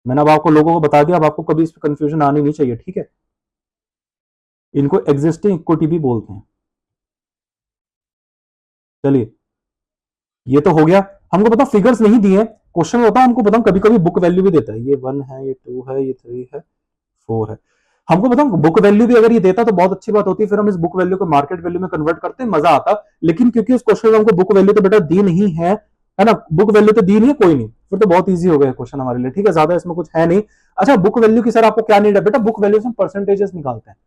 मैंने अब आपको लोगों को बता दिया, अब आपको कभी इस पर कंफ्यूजन आनी नहीं चाहिए, ठीक है। इनको एग्जिस्टिंग इक्विटी भी बोलते हैं। चलिए ये तो हो गया। हमको पता फिगर्स नहीं दिए, क्वेश्चन होता है हमको पता, कभी कभी बुक वैल्यू भी देता है, ये 1 है, ये 2 है, ये 3 है, 4 है। हमको पता बुक वैल्यू भी अगर ये देता तो बहुत अच्छी बात होती, फिर हम इस बुक वैल्यू को मार्केट वैल्यू में कन्वर्ट करते, मजा आता। लेकिन क्योंकि इस क्वेश्चन में हमको बुक वैल्यू तो बेटा दी नहीं है ना, बुक वैल्यू तो दी नहीं है, कोई नहीं, फिर तो बहुत ईजी हो गया क्वेश्चन हमारे लिए, ठीक है। ज्यादा इसमें कुछ है नहीं। अच्छा बुक वैल्यू की सर आपको क्या नीड है, बेटा बुक वैल्यू से हम परसेंटेजेस निकालते हैं।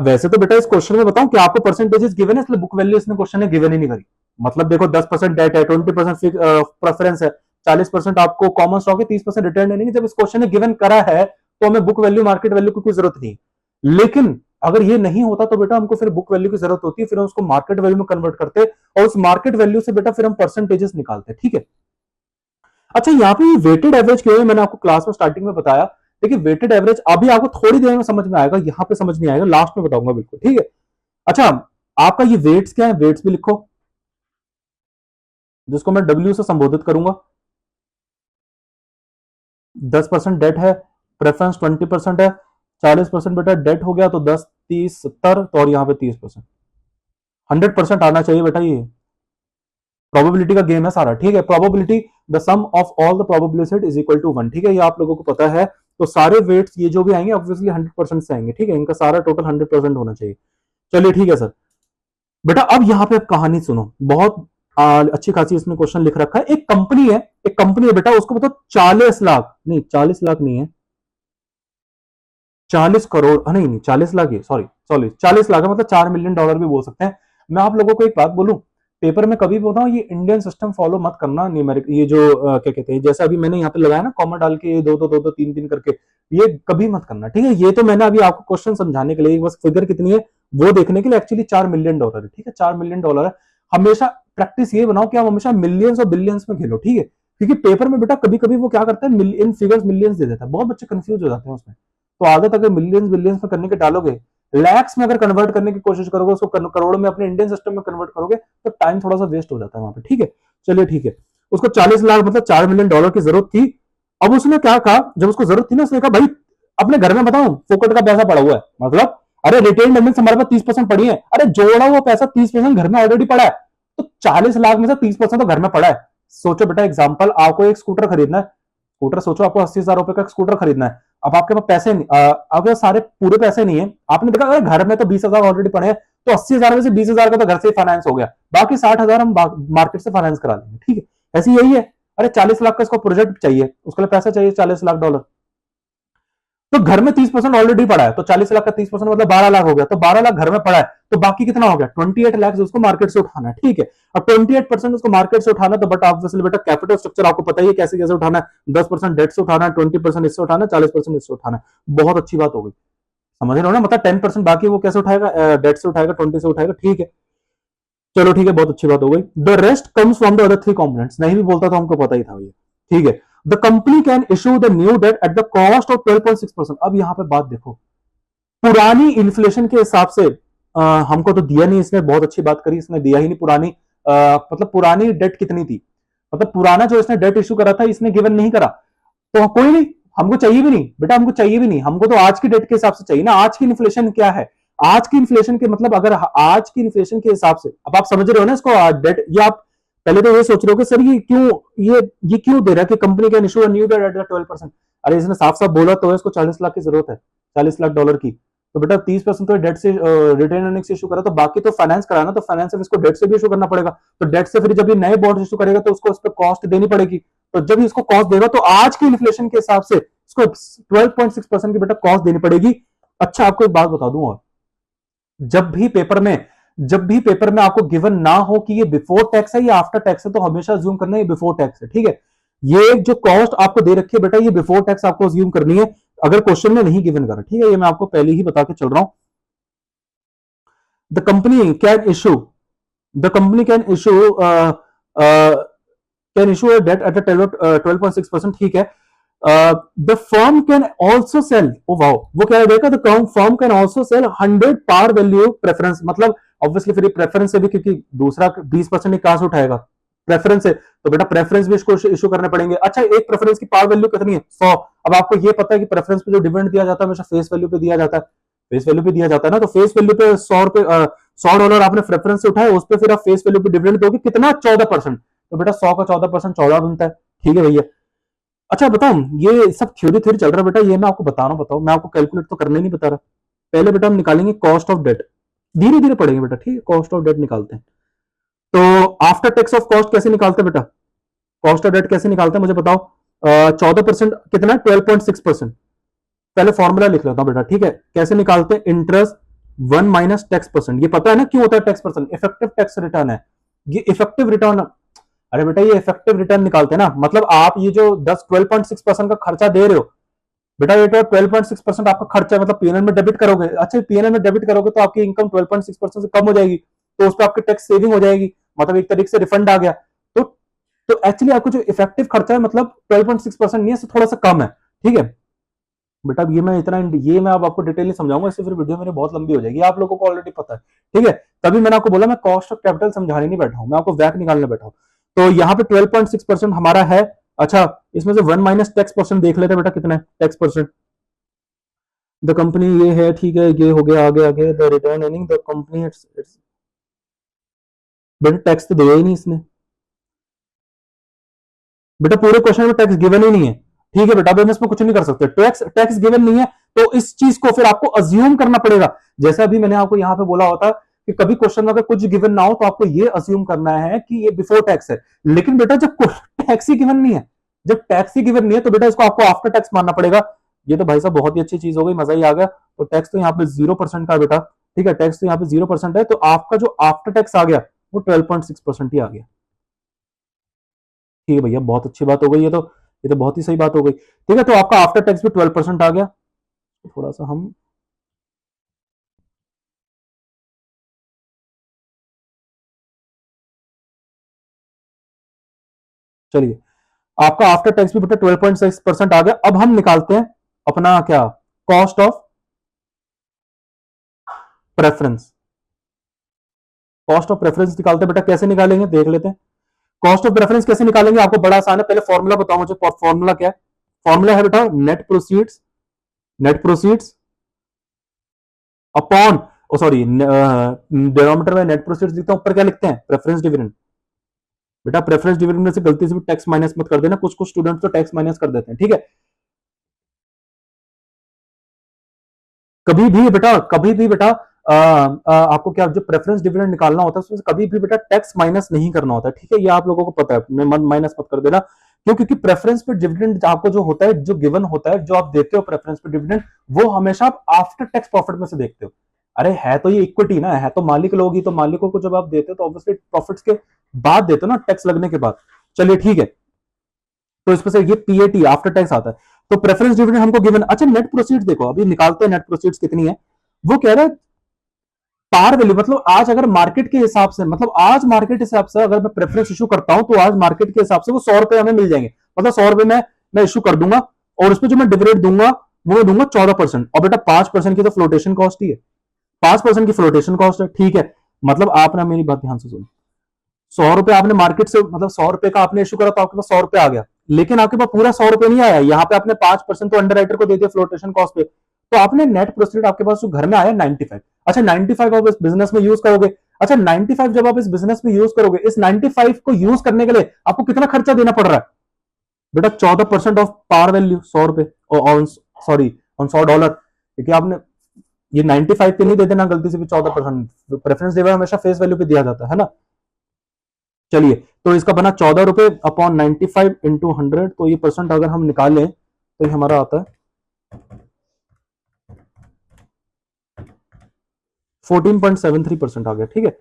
वैसे तो बेटा इस क्वेश्चन में बताऊं कि आपको परसेंटेजेस गिवन है, इसलिए बुक वैल्यू इसने क्वेश्चन ने गिवन ही नहीं करी। मतलब देखो 10% डेट है, 20% प्रेफरेंस है, 40% आपको कॉमन स्टॉक है, 30% रिटर्न अर्निंग। जब इस क्वेश्चन ने गिवन करा है तो हमें बुक वैल्यू मार्केट वैल्यू की कोई जरूरत नहीं। लेकिन अगर ये नहीं होता तो बेटा हमको फिर बुक वैल्यू की जरूरत होती है, फिर हम उसको मार्केट वैल्यू में कन्वर्ट करते और उस मार्केट वैल्यू से बेटा फिर हम परसेंटेजेस निकालते, ठीक है। अच्छा यहाँ पे वेटेड एवरेज क्यों है, मैंने आपको क्लास में स्टार्टिंग में बताया। देखिए वेटेड एवरेज अभी आपको थोड़ी देर में समझ में आएगा, यहाँ पे समझ नहीं आएगा, लास्ट में बताऊंगा बिल्कुल, ठीक है। अच्छा आपका ये वेट्स क्या है, वेट्स भी लिखो, जिसको मैं डब्ल्यू से संबोधित करूंगा। 10% डेट है, प्रेफरेंस 20% है, 40% बेटा डेट हो गया, तो 10 30 70, तो और यहाँ पे 30%। 100% आना चाहिए बेटा, ये प्रोबेबिलिटी का गेम है सारा, ठीक है। Probability, the sum of all the probability is equal to 1, ठीक है। ये आप लोगों को पता है। तो सारे वेट्स ये जो भी आएंगे ऑब्वियसली 100% से आएंगे, ठीक है। इनका सारा टोटल 100% होना चाहिए। चलिए ठीक है सर। बेटा अब यहाँ पे कहानी सुनो, बहुत अच्छी खासी इसमें क्वेश्चन लिख रखा है। एक कंपनी है, एक कंपनी है बेटा, उसको बताओ 40 लाख, नहीं 40 लाख नहीं है, 40 करोड़, नहीं नहीं 40 लाख है, सॉरी सॉरी 40 लाख है, मतलब $4 मिलियन भी बोल सकते हैं। मैं आप लोगों को एक बात बोलूं, पेपर में कभी भी बताऊं, ये इंडियन सिस्टम फॉलो मत करना, न्यूमेरिक ये जो क्या कहते हैं, जैसे अभी मैंने यहाँ पे लगाया ना कॉमा डाल के, दो दो दो दो तीन तीन करके, ये कभी मत करना, ठीक है। ये तो मैंने अभी आपको क्वेश्चन समझाने के लिए, बस फिगर कितनी है वो देखने के लिए, एक्चुअली $4 मिलियन है, ठीक है। $4 मिलियन है। हमेशा प्रैक्टिस ये बनाओ कि आप हमेशा मिलियंस और बिलियंस में खेलो, ठीक है। क्योंकि पेपर में बेटा कभी कभी वो क्या करता है, इन फिगर्स मिलियंस दे देता है, बहुत बच्चे कंफ्यूज हो जाते हैं उसमें। तो आदत अगर मिलियंस बिलियंस में करने के डालोगे, लैक्स में अगर कन्वर्ट करने की कोशिश करोगे, उसको करोड़ में अपने इंडियन सिस्टम में कन्वर्ट करोगे, तो टाइम थोड़ा सा वेस्ट हो जाता है वहां पे, ठीक है। चलिए ठीक है। उसको 40 लाख मतलब $4 मिलियन की जरूरत थी। अब उसने क्या कहा, जब उसको जरूरत थी ना, उसने कहा भाई अपने घर में बताऊं फोकट का पैसा पड़ा हुआ है, मतलब अरे रिटेन अर्निंग्स हमारे पास 30% पड़ी है, अरे जोड़ा हुआ पैसा 30% घर में ऑलरेडी पड़ा है, तो 40 लाख में से 30% तो घर में पड़ा है। सोचो बेटा एग्जाम्पल, आपको एक स्कूटर खरीदना है, स्कूटर सोचो आपको 80,000 रुपए का स्कूटर खरीदना है। अब आपके पास पैसे आपके पास सारे पूरे पैसे नहीं है, आपने देखा अगर घर में तो 20,000 ऑलरेडी पड़े हैं, तो 80,000 में से 20,000 का तो घर से फाइनेंस हो गया, बाकी 60,000 हम मार्केट से फाइनेंस करा लेंगे, ठीक है। ऐसी यही है। अरे 40 लाख का इसको प्रोजेक्ट चाहिए, उसके लिए पैसा चाहिए $40 लाख, तो घर में 30% ऑलरेडी पड़ा है, तो 40 लाख का 30% मतलब 12 लाख हो गया, तो 12 लाख घर में पड़ा है, तो बाकी कितना हो गया 28 लाख उसको मार्केट से उठाना है, ठीक है। अब 28% उसको मार्केट से उठाना, तो बट ऑब्वियसली बेटा कैपिटल स्ट्रक्चर आपको पता ही है कैसे कैसे उठाना है, 10% डेट से उठाना है, 20% इससे उठाना है, 40% इससे उठाना है। बहुत अच्छी बात हो गई। समझ रहे हो ना, मतलब 10% बाकी वो कैसे उठाएगा, डेट से उठाएगा, 20 से उठाएगा, ठीक है। चलो ठीक है, बहुत अच्छी बात हो गई। The rest comes from the other three components, नहीं भी बोलता तो हमको पता ही था ये, ठीक है। The company can issue the new debt at the cost of 12.6%। अब यहां पे बात देखो, पुरानी इन्फ्लेशन के हिसाब से हमको तो दिया नहीं इसने, बहुत अच्छी बात करी, इसने दिया ही नहीं पुरानी, मतलब पुरानी डेट कितनी थी, मतलब पुराना जो इसने डेट इशू करा था इसने गिवन नहीं करा, तो कोई नहीं, हमको चाहिए भी नहीं बेटा, हमको चाहिए भी नहीं, हमको तो आज की डेट के हिसाब से चाहिए ना, आज की इन्फ्लेशन क्या है, आज की इन्फ्लेशन के मतलब अगर आज की इन्फ्लेशन के हिसाब से, अब आप समझ रहे हो ना इसको, डेट, ये आप पहले तो ये सोच रहे हो कि सर ये क्यों, ये क्यों दे रहा है कि company can issue a new debt at 12%। अरे इसने साफ साफ बोला तो है इसको 40 लाख की जरूरत है, 40 लाख डॉलर की, तो बेटा 30% तो डेट से रिटेन अर्निंग से इशू करा, तो बाकी तो फाइनेंस कराना, तो फाइनेंस से इसको डेट से भी इशू करना पड़ेगा, तो डेट से फिर जब ये नए बॉन्ड इशू करेगा तो उसको उस पर कॉस्ट देनी पड़ेगी, तो जब इसको कॉस्ट देगा तो आज की इन्फ्लेशन के हिसाब से इसको 12.6% की बेटा कॉस्ट देनी पड़ेगी। अच्छा आपको एक बात बता दूं, और जब भी पेपर में आपको गिवन ना हो कि ये बिफोर टैक्स है या आफ्टर टैक्स है, तो हमेशा अज्यूम करना है ये बिफोर टैक्स है, ठीक है। ये जो कॉस्ट आपको दे रखी है बेटा, ये बिफोर टैक्स आपको अज्यूम करनी है, अगर क्वेश्चन में नहीं गिवन करा, ठीक है, ये मैं आपको पहले ही बता के चल रहा हूं। The company can issue the company can issue a debt at a 12.6%, ठीक है। The firm can also sell, oh wow, वो क्या देखा, the firm can also sell 100 par value preference, मतलब ऑब्वियसली फिर प्रेफरेंस से भी, क्योंकि दूसरा 20% कहां से उठाएगा, प्रेफरेंस है, तो बेटा प्रेफरेंस भी इसको इशू करने पड़ेंगे। अच्छा, एक प्रेफरेंस की पार वैल्यू कितनी है, 100। अब आपको ये पता है कि प्रेफरेंस पे जो डिविडेंड दिया जाता है हमेशा फेस वैल्यू पे दिया जाता है, फेस वैल्यू पे दिया जाता है ना, तो फेस वैल्यू पे 100 रुपए, $100 आपने प्रेफरेंस से उठाया, उस पर फिर आप फेस वैल्यू पे डिविडेंड दोगे कितना, 14%, तो बेटा 100 का 14% 14 बनता है, ठीक है भैया। अच्छा बताओ, ये सब थ्योरी थ्योरी चल रहा है बेटा, ये मैं आपको बता रहा हूँ, बताओ, मैं आपको कैलकुलेट तो करने नहीं बता रहा। पहले बेटा हम निकालेंगे कॉस्ट ऑफ डेट, धीरे धीरे पढ़ेंगे बेटा, ठीक है, कॉस्ट ऑफ डेट निकालते हैं। तो आफ्टर टैक्स ऑफ कॉस्ट कैसे निकालते हैं बेटा, कॉस्ट ऑफ डेट कैसे निकालते हैं मुझे बताओ। 14% कितना, 12.6%। पहले फॉर्मूला लिख लेता हूं बेटा, ठीक है, कैसे निकालते हैं, इंटरेस्ट 1 - टैक्स परसेंट, ये पता है ना क्यों होता है tax percent, effective tax return है, ये इफेक्टिव रिटर्न। अरे बेटा ये इफेक्टिव रिटर्न निकालते हैं ना, मतलब आप ये जो 12.6% का खर्चा दे रहे हो बेटा, ये तो 12.6% आपका खर्चा है, मतलब पीएनएल में डेबिट करोगे, अच्छा पीएनएल में डेबिट करोगे तो आपकी इनकम 12.6% से कम हो जाएगी, तो उस पर आपकी टैक्स सेविंग हो जाएगी, मतलब एक तरीके से रिफंड आ गया। तो एक्चुअली आपको जो इफेक्टिव खर्चा है मतलब 12.6% नहीं है, थोड़ा सा कम है, ठीक है बेटा। अब ये मैं अब आपको डिटेल नहीं समझाऊंगा, इससे फिर वीडियो मेरी बहुत लंबी हो जाएगी, आप लोगों को ऑलरेडी पता है, ठीक है। तभी मैंने आपको बोला मैं कॉस्ट ऑफ कैपिटल समझाने नहीं बैठा हूं, मैं आपको वैक निकालने बैठा हूं। तो यहाँ पे 12.6% हमारा है। अच्छा, इसमें से 1 - टैक्स परसेंट देख लेते हैं बेटा, कितना है टैक्स परसेंट। द कंपनी ये है, ठीक है, ये हो गया, आगे आगे the return earning the company, बेटा टैक्स तो दिया ही नहीं इसने, बेटा पूरे क्वेश्चन में टैक्स गिवन ही नहीं है, ठीक है बेटा, अब हम इसमें कुछ नहीं कर सकते, टैक्स टैक्स गिवन नहीं है, तो इस चीज को फिर आपको अज्यूम करना पड़ेगा, जैसे अभी मैंने आपको यहाँ पे बोला होता कि कभी क्वेश्चन में अगर कुछ गिवन ना हो तो आपको ये अज्यूम करना है कि ये बिफोर टैक्स है, लेकिन बेटा जब टैक्स ही गिवन नहीं है, जब टैक्स ही गिवन नहीं है तो बेटा इसको आपको आफ्टर टैक्स मानना पड़ेगा। ये तो भाई साहब बहुत ही अच्छी चीज हो गई, मजा ही आ गया। तो टैक्स तो यहाँ पे 0% का बेटा, ठीक है, टैक्स तो यहाँ पे 0% है, तो आपका जो आफ्टर टैक्स आ गया वो 12.6% ही आ गया, ठीक है भैया, बहुत अच्छी बात हो गई, ये तो बहुत ही सही बात हो गई, ठीक है। तो आपका आफ्टर टैक्स भी 12% आ गया, थोड़ा सा हम चलिए, आपका आफ्टर टैक्स भी बेटा 12.6% आ गया। अब हम निकालते हैं अपना क्या, cost of preference, cost of preference निकालते हैं बेटा, कैसे निकालेंगे देख लेते हैं। कॉस्ट ऑफ प्रेफरेंस कैसे निकालेंगे, आपको बड़ा आसान है, पहले फॉर्मूला बताओ मुझे, फॉर्मूला क्या है। फॉर्मूला है बेटा नेट प्रोसीड्स अपॉन, ओ सॉरी, डिनोमिनेटर में नेट प्रोसीड्स लिखता हूं, ऊपर क्या लिखते हैं, प्रेफरेंस डिविडेंड। बेटा प्रेफरेंस डिविडेंड में से गलती से भी टैक्स माइनस मत कर देना, कुछ कुछ स्टूडेंट्स तो टैक्स माइनस कर देते हैं, ठीक है। कभी भी बेटा आपको क्या जो प्रेफरेंस डिविडेंड निकालना होता है उसमें कभी भी बेटा टैक्स माइनस नहीं करना होता है, ठीक है, ये आप लोगों को पता है, माइनस मत कर देना, क्यों, क्योंकि प्रेफरेंस पे डिविडेंड आपको जो होता है, जो गिवन होता है, जो आप देते हो प्रेफरेंस पे डिविडेंड, वो हमेशा आप आफ्टर टैक्स प्रॉफिट में से देखते हो। अरे है तो ये इक्विटी ना, है तो मालिक लोग ही, तो मालिकों को जब आप देते हो तो ऑब्वियसली प्रॉफिट्स के बाद देते हो ना, टैक्स लगने के बाद। चलिए ठीक है, तो इसमें से ये पीएटी आफ्टर टैक्स आता है। तो प्रेफरेंस डिविडेंड हमको गिवन। अच्छा नेट प्रोसीड्स देखो, अभी निकालते हैं नेट प्रोसीड्स कितनी है। वो कह रहा है पार वैल्यू, मतलब आज अगर मार्केट के हिसाब से, मतलब आज मार्केट के हिसाब से अगर मैं प्रेफरेंस इशू करता हूं तो आज मार्केट के हिसाब से वो 100 रुपए हमें मिल जाएंगे, मतलब 100 रुपए मैं इशू कर दूंगा और उसमें जो मैं डिविडेंड दूंगा वो मैं दूंगा 14%। और बेटा 5% की तो फ्लोटेशन कॉस्ट ही है, 5% की फ्लोटेशन कॉस्ट है, ठीक है। मतलब आपने मेरी बात ध्यान से सुनो, 100 रुपए आपने मार्केट से, मतलब 100 रुपए का आपने इशू करा तो आपके पास 100 रुपए आ गया, लेकिन आपके पास पूरा 100 रुपए नहीं आया, यहाँ पे आपने 5% तो अंडर राइटर को दे दिया फ्लोटेशन कॉस्ट पे, तो आपने नेट प्रोसीड आपके पास जो घर में आया 95। अच्छा 95 आप इस बिजनेस में यूज करोगे। अच्छा 95 जब आप इस बिजनेस में यूज करोगे, इस 95 को यूज करने के लिए आपको कितना खर्चा देना पड़ रहा है बेटा? 14% ऑफ पार वैल्यू 100 रुपए, ऑन सॉरी ऑन $100, क्योंकि आपने ये 95 पे नहीं देते ना गलती से भी 14%, प्रेफरेंस देवा हमेशा फेस वैल्यू पे दिया जाता है ना। चलिए तो इसका बना 14 रुपए अपॉन 95 इंटू 100, तो ये परसेंट अगर हम निकालें तो ये हमारा आता है 14.73% आ गया, ठीक है।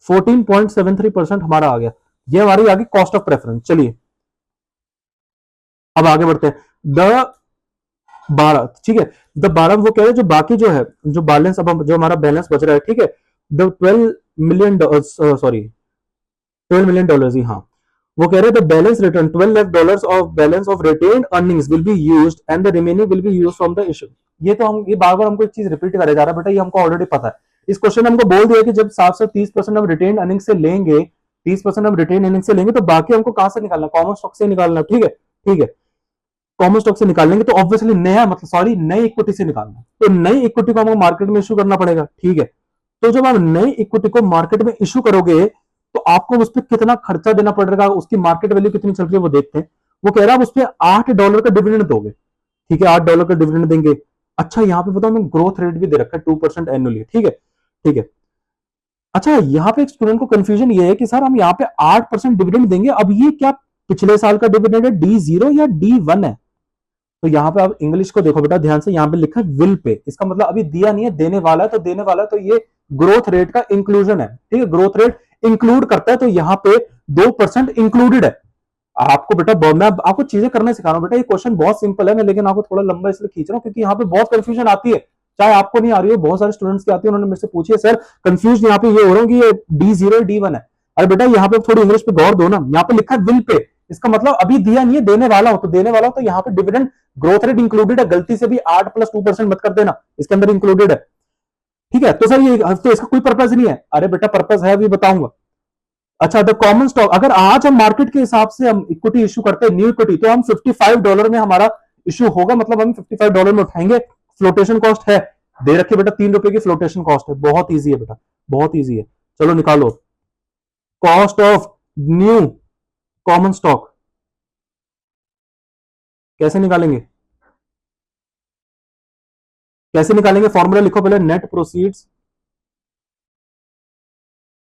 14.73% हमारा आ गया, ये हमारी आ गई कॉस्ट ऑफ प्रेफरेंस। चलिए अब आगे बढ़ते हैं। द 12, ठीक है, द 12 वो कह रहे हैं जो बाकी जो है, जो बैलेंस, अब जो हमारा बैलेंस बच रहा है, ठीक है, द 12 मिलियन, सॉरी $12 million ही, हाँ। वो कह रहे हैं the balance return $12 lakh of balance of retained earnings will be used and the remaining will be used from the issue. ये तो हम, ये बार बार हमको एक चीज रिपीट करे जा रहा है बेटा, ये हमको ऑलरेडी पता है। इस क्वेश्चन में हमको बोल दिया कि जब 730% हम रिटेन्ड अर्निंग से लेंगे, 30% हम रिटेन्ड अर्निंग से लेंगे, तो बाकी हमको कहां से निकालना? कॉमन स्टॉक से निकालना, ठीक है, ठीक है। कॉमन स्टॉक से निकालेंगे तो ऑब्वियसली नया, मतलब सॉरी नई इक्विटी से निकालना, तो नई इक्विटी को हमको मार्केट में इशू करना पड़ेगा, ठीक है। तो जब आप नई इक्विटी को मार्केट में इशू करोगे तो आपको उस पर कितना खर्चा देना पड़ेगा, उसकी मार्केट वैल्यू कितनी चल रही है वो देखते हैं। वो कह रहा है आप उस पर $8 का डिविडेंड दोगे, ठीक है, $8 का डिविडेंड देंगे। अच्छा यहाँ पे बताओ, मैं ग्रोथ रेट भी दे रखा है 2% एनुअली, ठीक है, ठीक है। अच्छा यहाँ पे एक स्टूडेंट को कंफ्यूजन ये है कि सर हम यहाँ पे 8% डिविडेंड देंगे, अब ये क्या पिछले साल का डिविडेंड है D0 या D1 है? तो यहाँ पे आप इंग्लिश को देखो बेटा ध्यान से, यहाँ पे लिखा है विल पे, इसका मतलब अभी दिया नहीं है, देने वाला है, तो देने वाला है, तो ये ग्रोथ रेट का इंक्लूजन है, ठीक है, ग्रोथ रेट इंक्लूड करता है, तो यहाँ पे 2% इंक्लूडेड है। आपको बेटा मैं आपको चीजें करने सिखा रहा हूं बेटा, ये क्वेश्चन बहुत सिंपल है, मैं लेकिन आपको थोड़ा लंबा इसलिए खींच रहा हूं क्योंकि यहाँ पे बहुत कंफ्यूजन आती है, चाहे आपको नहीं आ रही है, बहुत सारे स्टूडेंट्स की आती है, उन्होंने मेरे से पूछी है सर कंफ्यूज यहाँ पे ये हो रहा हूँ कि ये D0 D1 है। अरे बेटा यहाँ पे थोड़ी इंग्लिश पे गौर दो ना, यहाँ पे लिखा है विल पे, इसका मतलब अभी दिया नहीं है, देने वाला हो, तो देने वाला हो तो यहाँ पे डिविडेंड ग्रोथ रेट इंक्लूडेड है, गलती से भी 8 + 2% मत कर देना, इसके अंदर इंक्लूडेड है, ठीक है। तो सर ये तो इसका कोई पर्पज नहीं है, अरे बेटा पर्पज है, अभी बताऊंगा। अच्छा द कॉमन स्टॉक, अगर आज हम मार्केट के हिसाब से हम इक्विटी इशू करते हैं, न्यू इक्विटी, तो हम $55 में हमारा इशू होगा, मतलब हम $55 में उठाएंगे। फ्लोटेशन कॉस्ट है दे रखे बेटा, ₹3 की फ्लोटेशन कॉस्ट है, बहुत ईजी है बेटा, बहुत ईजी है। चलो निकालो cost of new common stock, कैसे निकालेंगे? कैसे निकालेंगे? फॉर्मूला लिखो पहले, नेट प्रोसीड्स,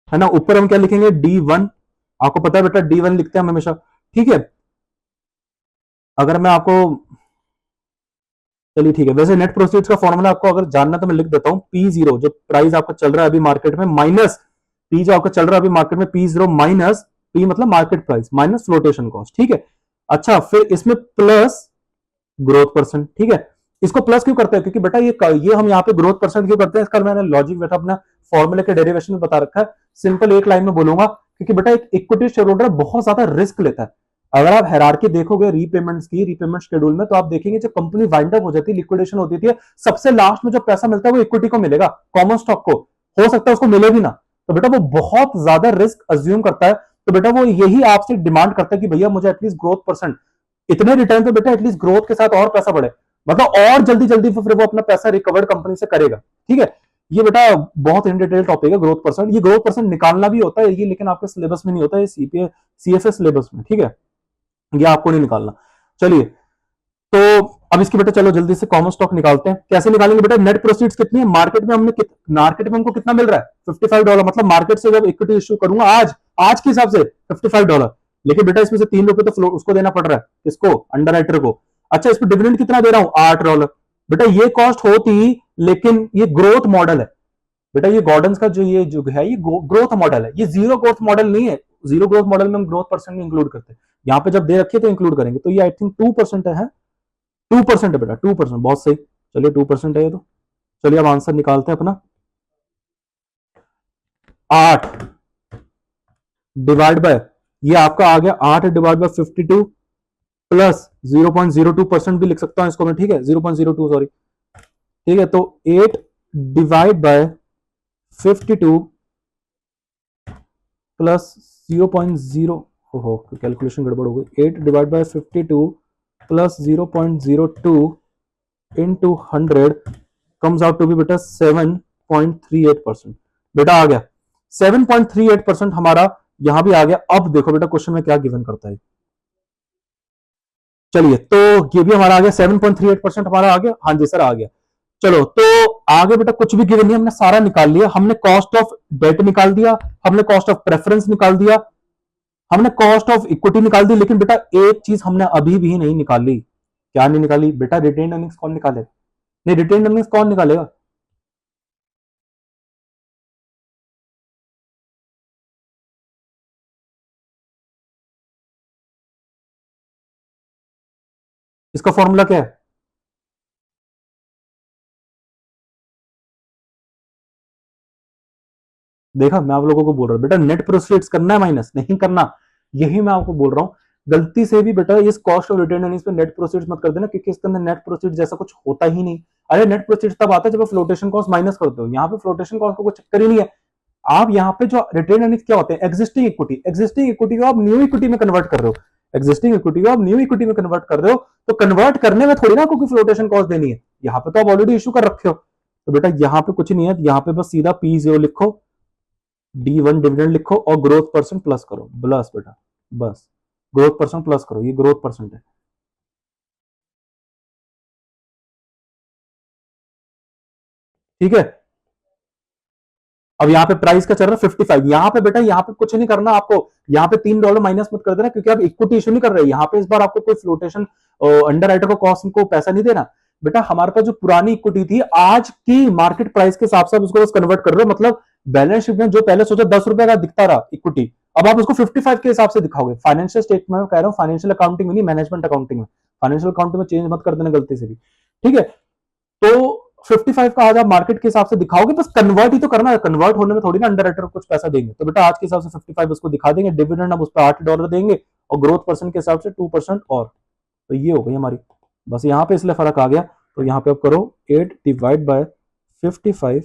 है ना, ऊपर हम क्या लिखेंगे D1, आपको पता है बेटा D1 लिखते हैं हम हमेशा, ठीक है। अगर मैं आपको, चलिए ठीक है, वैसे नेट प्रोसीड्स का फॉर्मूला आपको अगर जानना तो मैं लिख देता हूं, P0 जो प्राइस आपका चल रहा है अभी मार्केट में, माइनस P जो आपका चल रहा है अभी मार्केट में, P0 माइनस P मतलब market price minus flotation cost, ठीक है। अच्छा फिर इसमें प्लस ग्रोथ परसेंट, ठीक है। इसको प्लस क्यों करते हैं? क्योंकि बेटा ये हम यहाँ पे ग्रोथ परसेंट क्यों करते हैं, इसका मैंने लॉजिक बेटा अपना फॉर्मूले के डेरिवेशन में बता रखा है, सिंपल एक लाइन में बोलूंगा, क्योंकि बेटा एक इक्विटी शेयर होल्डर बहुत ज्यादा रिस्क लेता है। अगर आप हायरार्की देखोगे रीपेमेंट्स की, रीपेमेंट शेड्यूल में, तो आप देखेंगे जब कंपनी वाइंड अप हो जाती है, लिक्विडेशन होती थी, सबसे लास्ट में जो पैसा मिलता है वो इक्विटी को मिलेगा, कॉमन स्टॉक को, हो सकता है उसको मिले भी ना, तो बेटा वो बहुत ज्यादा रिस्क अज्यूम करता है, तो बेटा वो यही आपसे डिमांड करता है कि भैया मुझे एटलीस्ट ग्रोथ परसेंट, इतने रिटर्न पे बेटा एटलीस्ट ग्रोथ के साथ और पैसा बढ़े, मतलब और जल्दी जल्दी फिर वो अपना पैसा रिकवर्ड कंपनी से करेगा, ठीक है। ये बेटा बहुत इन डिटेल टॉपिक है ग्रोथ परसेंट, ये ग्रोथ परसेंट निकालना भी होता है ये, लेकिन आपके सिलेबस में नहीं होता है, सीपीए सीएफएस सिलेबस में, ठीक है, ये आपको नहीं निकालना। चलिए तो अब इसकी बेटा चलो जल्दी से कॉमन स्टॉक निकालते हैं, कैसे निकालेंगे बेटा? नेट प्रोसीड्स कितनी है मार्केट में, मार्केट में हमको कितना मिल रहा है $55, मतलब मार्केट से जब इक्विटी इश्यू करूंगा आज के हिसाब से $55, लेकिन बेटा इसमें से ₹3 तो उसको देना पड़ रहा है, किसको? अंडर राइटर को। अच्छा इस पर डिविडेंड कितना दे रहा हूं? $8। बेटा ये कॉस्ट होती, लेकिन ये ग्रोथ मॉडल है बेटा, ये गॉर्डन्स का जो ये जो है ये ग्रोथ मॉडल है, ये जीरो ग्रोथ मॉडल नहीं है, जीरो ग्रोथ मॉडल में हम ग्रोथ परसेंट इंक्लूड करते हैं, यहाँ पे जब दे रखे तो इंक्लूड करेंगे, तो ये आई थिंक 2% है, 2% है बेटा, 2%, बहुत सही। चलिए 2% है ये तो। चलिए अब आंसर निकालते हैं अपना। 8 डिवाइड बाय, ये आपका आ गया 8 डिवाइड बाय 52 प्लस 0.02% भी लिख सकता हूं इसको मैं, ठीक है, 0.02, सॉरी, ठीक है। तो 8 डिवाइड बाय 52 प्लस 0.0, हो कैलकुलेशन गड़बड़ हो गई, 8 divide by 52 plus 0.02 into 100 comes out to be बेटा 7.38%। बेटा आ गया 7.38% हमारा, यहां भी आ गया। अब देखो बेटा क्वेश्चन में क्या गिवन करता है। चलिए तो ये भी हमारा आ गया, 7.38% हमारा आ गया। हाँ जी सर आ गया। चलो तो आगे बेटा कुछ भी गिवन नहीं, हमने सारा निकाल लिया। हमने कॉस्ट ऑफ डेट निकाल दिया, हमने कॉस्ट ऑफ प्रेफरेंस निकाल दिया, हमने कॉस्ट ऑफ इक्विटी निकाल दी। लेकिन बेटा एक चीज हमने अभी भी नहीं निकाली। क्या नहीं निकाली बेटा? रिटेन्ड अर्निंग्स कौन निकालेगा? नहीं, रिटेन्ड अर्निंग्स कौन निकालेगा? इसका फॉर्मूला क्या है? देखा, मैं आप लोगों को बोल रहा हूं बेटा, नेट प्रोसीड्स करना है माइनस नहीं करना। यही मैं आपको बोल रहा हूं। गलती से भी बेटा इस कॉस्ट ऑफ रिटेन अर्निंग्स पे नेट प्रोसीड्स मत कर देना, क्योंकि इसके अंदर नेट प्रोसीड्स जैसा कुछ होता ही नहीं। अरे नेट प्रोसीड्स तब आता है जब आप फ्लोटेशन कॉस्ट माइनस करते हो। यहाँ पे फ्लोटेशन कॉस्ट का कोई चक्कर ही नहीं है। आप यहाँ पे जो रिटेन अर्निंग्स क्या होते हैं? Existing equity. एग्जिस्टिंग इक्विटी को आप न्यू इक्विटी में कन्वर्ट कर रहे हो। एग्जिस्टिंग इक्विटी को आप न्यू इक्विटी में कन्वर्ट कर रहे हो, तो कन्वर्ट करने में थोड़ी ना आपको फ्लोटेशन कॉस्ट देनी है। यहाँ पे तो आप ऑलरेडी इशू कर रखे हो। तो बेटा यहाँ पे कुछ नहीं है, यहाँ पे बस सीधा P0 लिखो, D1 डिविडेंड लिखो और ग्रोथ परसेंट प्लस करो, प्लस बेटा, बस ग्रोथ परसेंट प्लस करो, ये ग्रोथ परसेंट है, ठीक है। अब यहाँ पे प्राइस का चल रहा है 55। यहाँ पे बेटा, यहाँ पे कुछ नहीं करना आपको। यहाँ पे $3 माइनस मत कर देना, क्योंकि आप इक्विटी इशू नहीं कर रहे। यहाँ पे इस बार आपको कोई फ्लोटेशन अंडर राइटर को कॉस्ट को पैसा नहीं देना। बेटा हमारे पास जो पुरानी इक्विटी थी, आज की मार्केट प्राइस के हिसाब से उसको बस कन्वर्ट कर रहे हो। मतलब बैलेंस शीट में जो पहले सोचा 10 रुपए का दिखता रहा इक्विटी, अब आप उसको 55 के हिसाब से दिखाओगे। फाइनेंशियल स्टेटमेंट में कह रहा हूँ, फाइनेंशियल अकाउंटिंग में नहीं, मैनेजमेंट अकाउंटिंग में। फाइनेंशियल अकाउंटिंग में चेंज मत कर देना गलती से भी, ठीक है। तो 55 का आज आप मार्केट के हिसाब से दिखाओगे, बस कन्वर्ट ही तो करना है। कन्वर्ट होने में थोड़ी ना अंडर राइटर कुछ पैसा देंगे। तो बेटा आज के हिसाब से 55 उसको दिखा देंगे। डिविडेंड हम उस पर $8 देंगे और ग्रोथ परसेंट के हिसाब से 2% और। तो ये हो गई हमारी, बस यहाँ पे इसलिए फर्क आ गया। तो यहाँ पे आप करो 8 डिवाइड बाय 55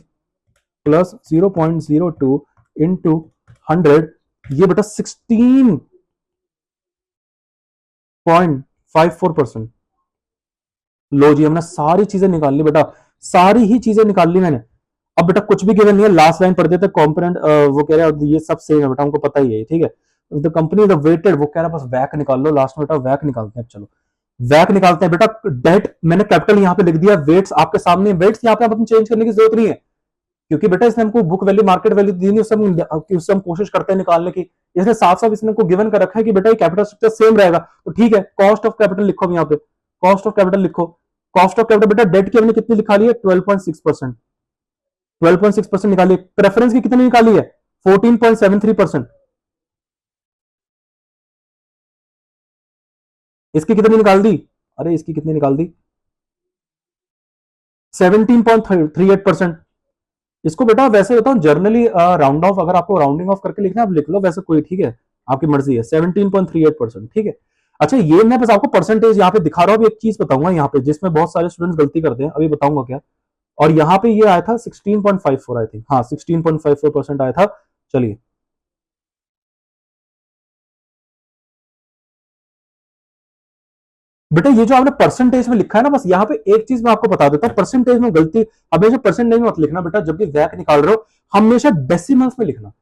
प्लस 0.02 इंटू 100, ये बेटा 16.54%। लो जी, हमने सारी चीजें निकाल ली बेटा, सारी ही चीजें निकाल ली मैंने। अब बेटा कुछ भी गिवन नहीं है, लास्ट लाइन पढ़ देते कंपोनेंट, वो कह रहा है ये सब सेम है बेटा, हमको पता ही है, ठीक है। द कंपनी द वेटेड, वो कह रहा है बस वैक निकाल लो लास्ट में बेटा, वैक निकालते हैं। चलो वैक निकालते हैं बेटा। डेट मैंने कैपिटल यहाँ पे लिख दिया, वेट्स आपके सामने, वेट्स यहाँ पे आप चेंज करने की जरूरत नहीं है, क्योंकि बेटा इसने हमको बुक वैल्यू मार्केट वैल्यू दी नहीं, उससे हम कोशिश करते हैं निकालने की। इसलिए साफ साफ इसने हमको गिवन कर रखा है कि बेटा ये कैपिटल स्ट्रक्चर सेम रहेगा। तो ठीक है, कॉस्ट ऑफ कैपिटल लिखो यहाँ पे, कॉस्ट ऑफ कैपिटल लिखो। कॉस्ट ऑफ कैपिटल बेटा डेट की हमने कितनी निकाली है? 12.6%। 12.6% निकाली है। प्रेफरेंस की कितनी निकाली है? 14.73%। इसकी कितनी निकाल दी? अरे इसकी कितनी निकाल दी? 17.38%। इसको बेटा वैसे बताऊं, जर्नली राउंड ऑफ, अगर आपको राउंडिंग ऑफ करके लिखना है आप लिख लो, वैसे कोई, ठीक है, आपकी मर्जी है। 17.38%, ठीक है। अच्छा ये मैं बस आपको परसेंटेज यहाँ पे दिखा रहा हूँ। अभी एक चीज बताऊंगा यहाँ पे जिसमें बहुत सारे स्टूडेंट्स गलती करते हैं, अभी बताऊंगा क्या। और यहाँ पे ये आया था 16.54 आई थिंक, हाँ 16.54% आया था। चलिए बेटा ये जो आपने परसेंटेज में लिखा है ना, बस यहाँ पे एक चीज मैं आपको बता देता हूँ, परसेंटेज में गलती हमेशा परसेंटेज में मत लिखना बेटा। जब भी वैक निकाल रहे हो हमेशा डेसिमल्स में लिखना।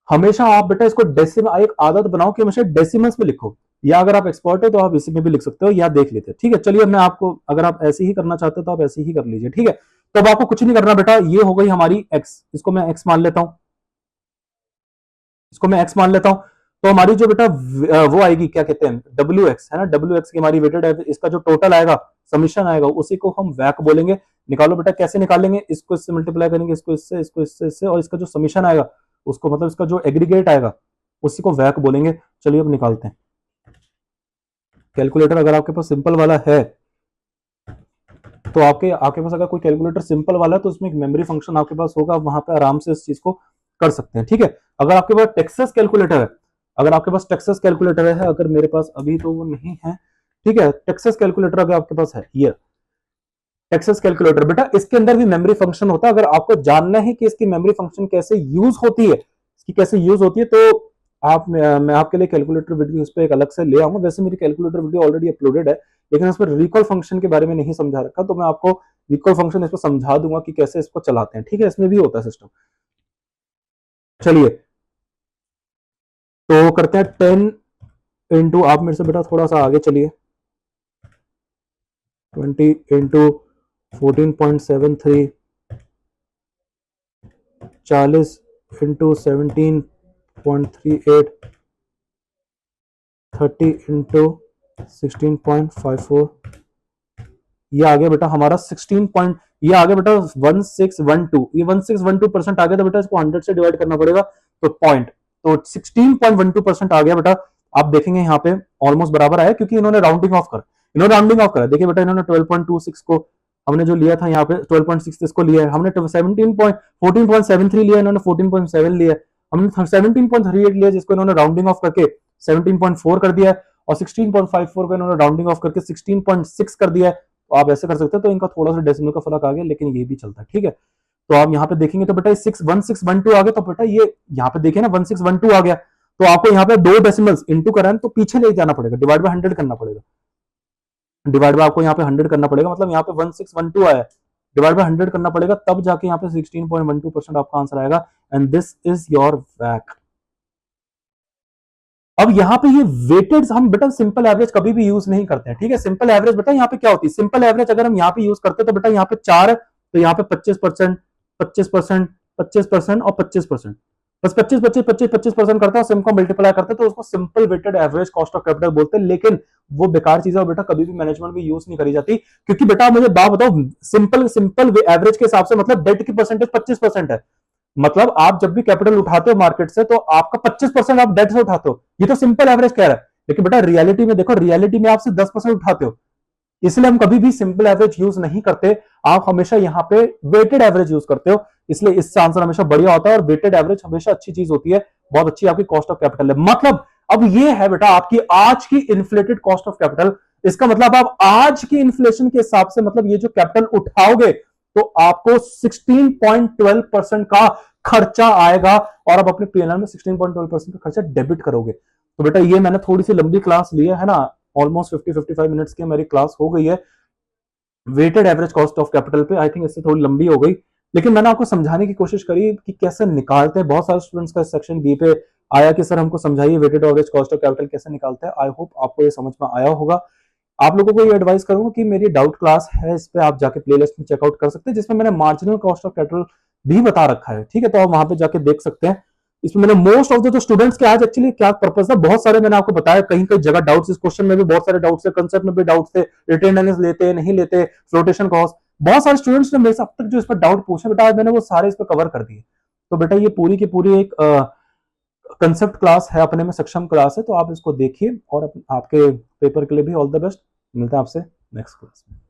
हमेशा आप बेटा इसको डेसिमल, एक आदत बनाओ कि हमेशा डेसिमल्स में लिखो। या अगर आप एक्सपर्ट है तो आप इसी में भी लिख सकते हो, या देख लेते हैं, ठीक है। चलिए मैं आपको, अगर आप ऐसे ही करना चाहते हो तो आप ऐसे ही कर लीजिए, ठीक है। तो अब आपको कुछ नहीं करना बेटा, ये हो गई हमारी एक्स, इसको मैं एक्स मान लेता हूं, इसको मैं एक्स मान लेता हूं। तो हमारी जो बेटा वो आएगी, क्या कहते हैं, डब्ल्यू एक्स है ना, डब्ल्यू एक्स की हमारी वेटेड है, इसका जो टोटल आएगा, समीशन आएगा, उसी को हम वैक बोलेंगे। निकालो बेटा, कैसे निकालेंगे? इसको इससे मल्टीप्लाई करेंगे, इसको इससे, इसको इससे, इससे, और इसका जो समीशन आएगा उसको, मतलब इसका जो एग्रीगेट आएगा उसी को वैक बोलेंगे। चलिए अब निकालते हैं। कैलकुलेटर अगर आपके पास सिंपल वाला है तो आपके पास अगर कोई कैलकुलेटर सिंपल वाला है तो उसमें एक मेमोरी फंक्शन आपके पास होगा, वहां पे आराम से इस चीज को कर सकते हैं। ठीक है, अगर आपके पास टेक्सास कैलकुलेटर है, अगर आपके पास टेक्सास कैलकुलेटर है, अगर मेरे पास अभी तो वो नहीं है, ठीक है, टेक्सास कैलकुलेटर अगर आपके पास है, ये टेक्सास कैलकुलेटर, बेटा इसके अंदर भी मेमोरी फंक्शन होता है। अगर आपको जानना है कि इसकी मेमोरी फंक्शन कैसे यूज होती है, इसकी कैसे यूज होती है, तो मैं आपके लिए कैलकुलेटर वीडियो इस पे एक अलग से ले आऊंगा। वैसे मेरी कैलकुलेटर वीडियो ऑलरेडी अपलोडेड है, लेकिन उस पर रिकॉल फंक्शन के बारे में नहीं समझा रखा, तो मैं आपको रिकॉल फंक्शन इस पर समझा दूंगा कि कैसे इसको चलाते हैं। ठीक है, इसमें भी होता है सिस्टम। चलिए, तो करते हैं 10 इंटू, आप मेरे से बेटा थोड़ा सा आगे चलिए, 20 इंटू 14.73, 40 इंटू 17.38, 30 इंटू 16.54, ये आ गया बेटा हमारा 16 पॉइंट, ये आ गया बेटा 1612, ये 1612% आ गया, तो बेटा इसको 100 से डिवाइड करना पड़ेगा, तो पॉइंट, तो 16.12% आ गया बेटा। आप देखेंगे यहाँ पे ऑलमोस्ट बराबर आया, क्योंकि इन्होंने राउंडिंग ऑफ कर, इन्होंने राउंडिंग ऑफ करा। देखिए बेटा, इन्होंने 12.26 को हमने जो लिया था यहाँ पे 12.6 को लिया है, हमने 14.73 लिया, इन्होंने 14.7 लिया, हमने 17.38 लिया, जिसको इन्होंने राउंडिंग ऑफ करके 17.4 कर दिया है, और 16.54 को इन्होंने राउंडिंग ऑफ करके 16.6 कर दिया है। तो आप ऐसे कर सकते हैं, तो इनका थोड़ा सा डेसिमल का फर्क आ गया, लेकिन ये भी चलता है। ठीक है, तो आप यहाँ पे देखेंगे तो बेटा 1612 आ गया, तो बेटा ये यहाँ पे देखिए ना 1612 आ गया, तो आपको यहाँ पे दो डेसिमल्स इंटू करा है, तो पीछे ले जाना पड़ेगा, डिवाइड बाय 100 करना पड़ेगा, डिवाइड बाय आपको यहाँ पे 100 करना पड़ेगा, मतलब यहाँ पे 1612 आया है, डिवाइड बाय 100 करना पड़ेगा, तब जाके यहाँ पे 16.12% आपका आंसर आएगा, एंड दिस इज योर वैक। अब यहाँ पे ये वेटेड हम बेटा सिंपल एवरेज कभी भी यूज नहीं करते हैं। ठीक है, सिंपल एवरेज बेटा यहाँ पे क्या होती है, सिंपल एवरेज अगर हम यहाँ पे यूज करते हैं तो बेटा यहाँ पे 4 है, तो यहाँ पे 25%, 25%, 25% और 25%, बस 25% करता है, सिम को मल्टीप्लाई करते हैं, तो उसको simple weighted average cost of capital बोलते हैं। लेकिन वो बेकार चीज है बेटा, कभी भी मैनेजमेंट में यूज नहीं करी जाती, क्योंकि बेटा मुझे बात बताओ, सिंपल सिंपल एवरेज के हिसाब से मतलब डेट की परसेंटेज 25% है, मतलब आप जब भी कैपिटल उठाते हो मार्केट से, तो आपका 25% आप डेट से उठाते हो, ये तो सिंपल एवरेज कह रहा है। लेकिन बेटा रियलिटी में देखो, रियलिटी में आप सिर्फ 10% उठाते हो, इसलिए हम कभी भी सिंपल एवरेज यूज नहीं करते, आप हमेशा यहाँ पे वेटेड एवरेज यूज करते हो, इसलिए इससे आंसर हमेशा बढ़िया होता है, और वेटेड एवरेज हमेशा अच्छी चीज होती है, बहुत अच्छी आपकी कॉस्ट ऑफ कैपिटल है। मतलब अब ये है बेटा आपकी आज की इन्फ्लेटेड कॉस्ट ऑफ कैपिटल, इसका मतलब आप आज की इन्फ्लेशन के हिसाब से, मतलब ये जो कैपिटल उठाओगे, तो आपको 16.12% का खर्चा आएगा, और आप अपने पीएनएल में 16.12% का खर्चा डेबिट करोगे। तो बेटा ये मैंने थोड़ी सी लंबी क्लास ली है ना, ऑलमोस्ट 50-55 मिनट्स की मेरी क्लास हो गई है weighted average cost of capital पे। आई थिंक इससे थोड़ी लंबी हो गई, लेकिन मैंने आपको समझाने की कोशिश करी कि कैसे निकालते हैं। बहुत सारे स्टूडेंट्स का सेक्शन बी पे आया कि सर हमको समझाइए weighted average cost of capital कैसे निकालते हैं। आई होप आपको ये समझ में आया होगा। आप लोगों को ये एडवाइस करूंगा कि मेरी डाउट क्लास है, इस पे आप जाके प्लेलिस्ट में चेकआउट कर सकते हैं, जिसमें मैंने मार्जिनल कॉस्ट ऑफ कैपिटल भी बता रखा है। ठीक है, तो आप वहां पे जाके देख सकते हैं। इसमें मैंने मोस्ट ऑफ द जो स्टूडेंट्स के आज एक्चुअली क्या पर्पस था, बहुत सारे मैंने आपको बताया, कहीं कहीं जगह डाउट्स, इस क्वेश्चन में भी बहुत सारे डाउट्स थे, कंसेप्ट में भी डाउट्स थे, रिटेन अर्निंग्स लेते हैं नहीं लेते, फ्लोटेशन कॉस्ट, बहुत सारे स्टूडेंट्स ने मेरे से अब तक जो इस पर डाउट पूछे बेटा, आज मैंने वो सारे इस पर कवर कर दिए। तो बेटा ये पूरी की पूरी एक कंसेप्ट क्लास है, अपने में सक्षम क्लास है, तो आप इसको देखिए, और आपके पेपर के लिए भी ऑल द बेस्ट। मिलता है आपसे नेक्स्ट क्लास में।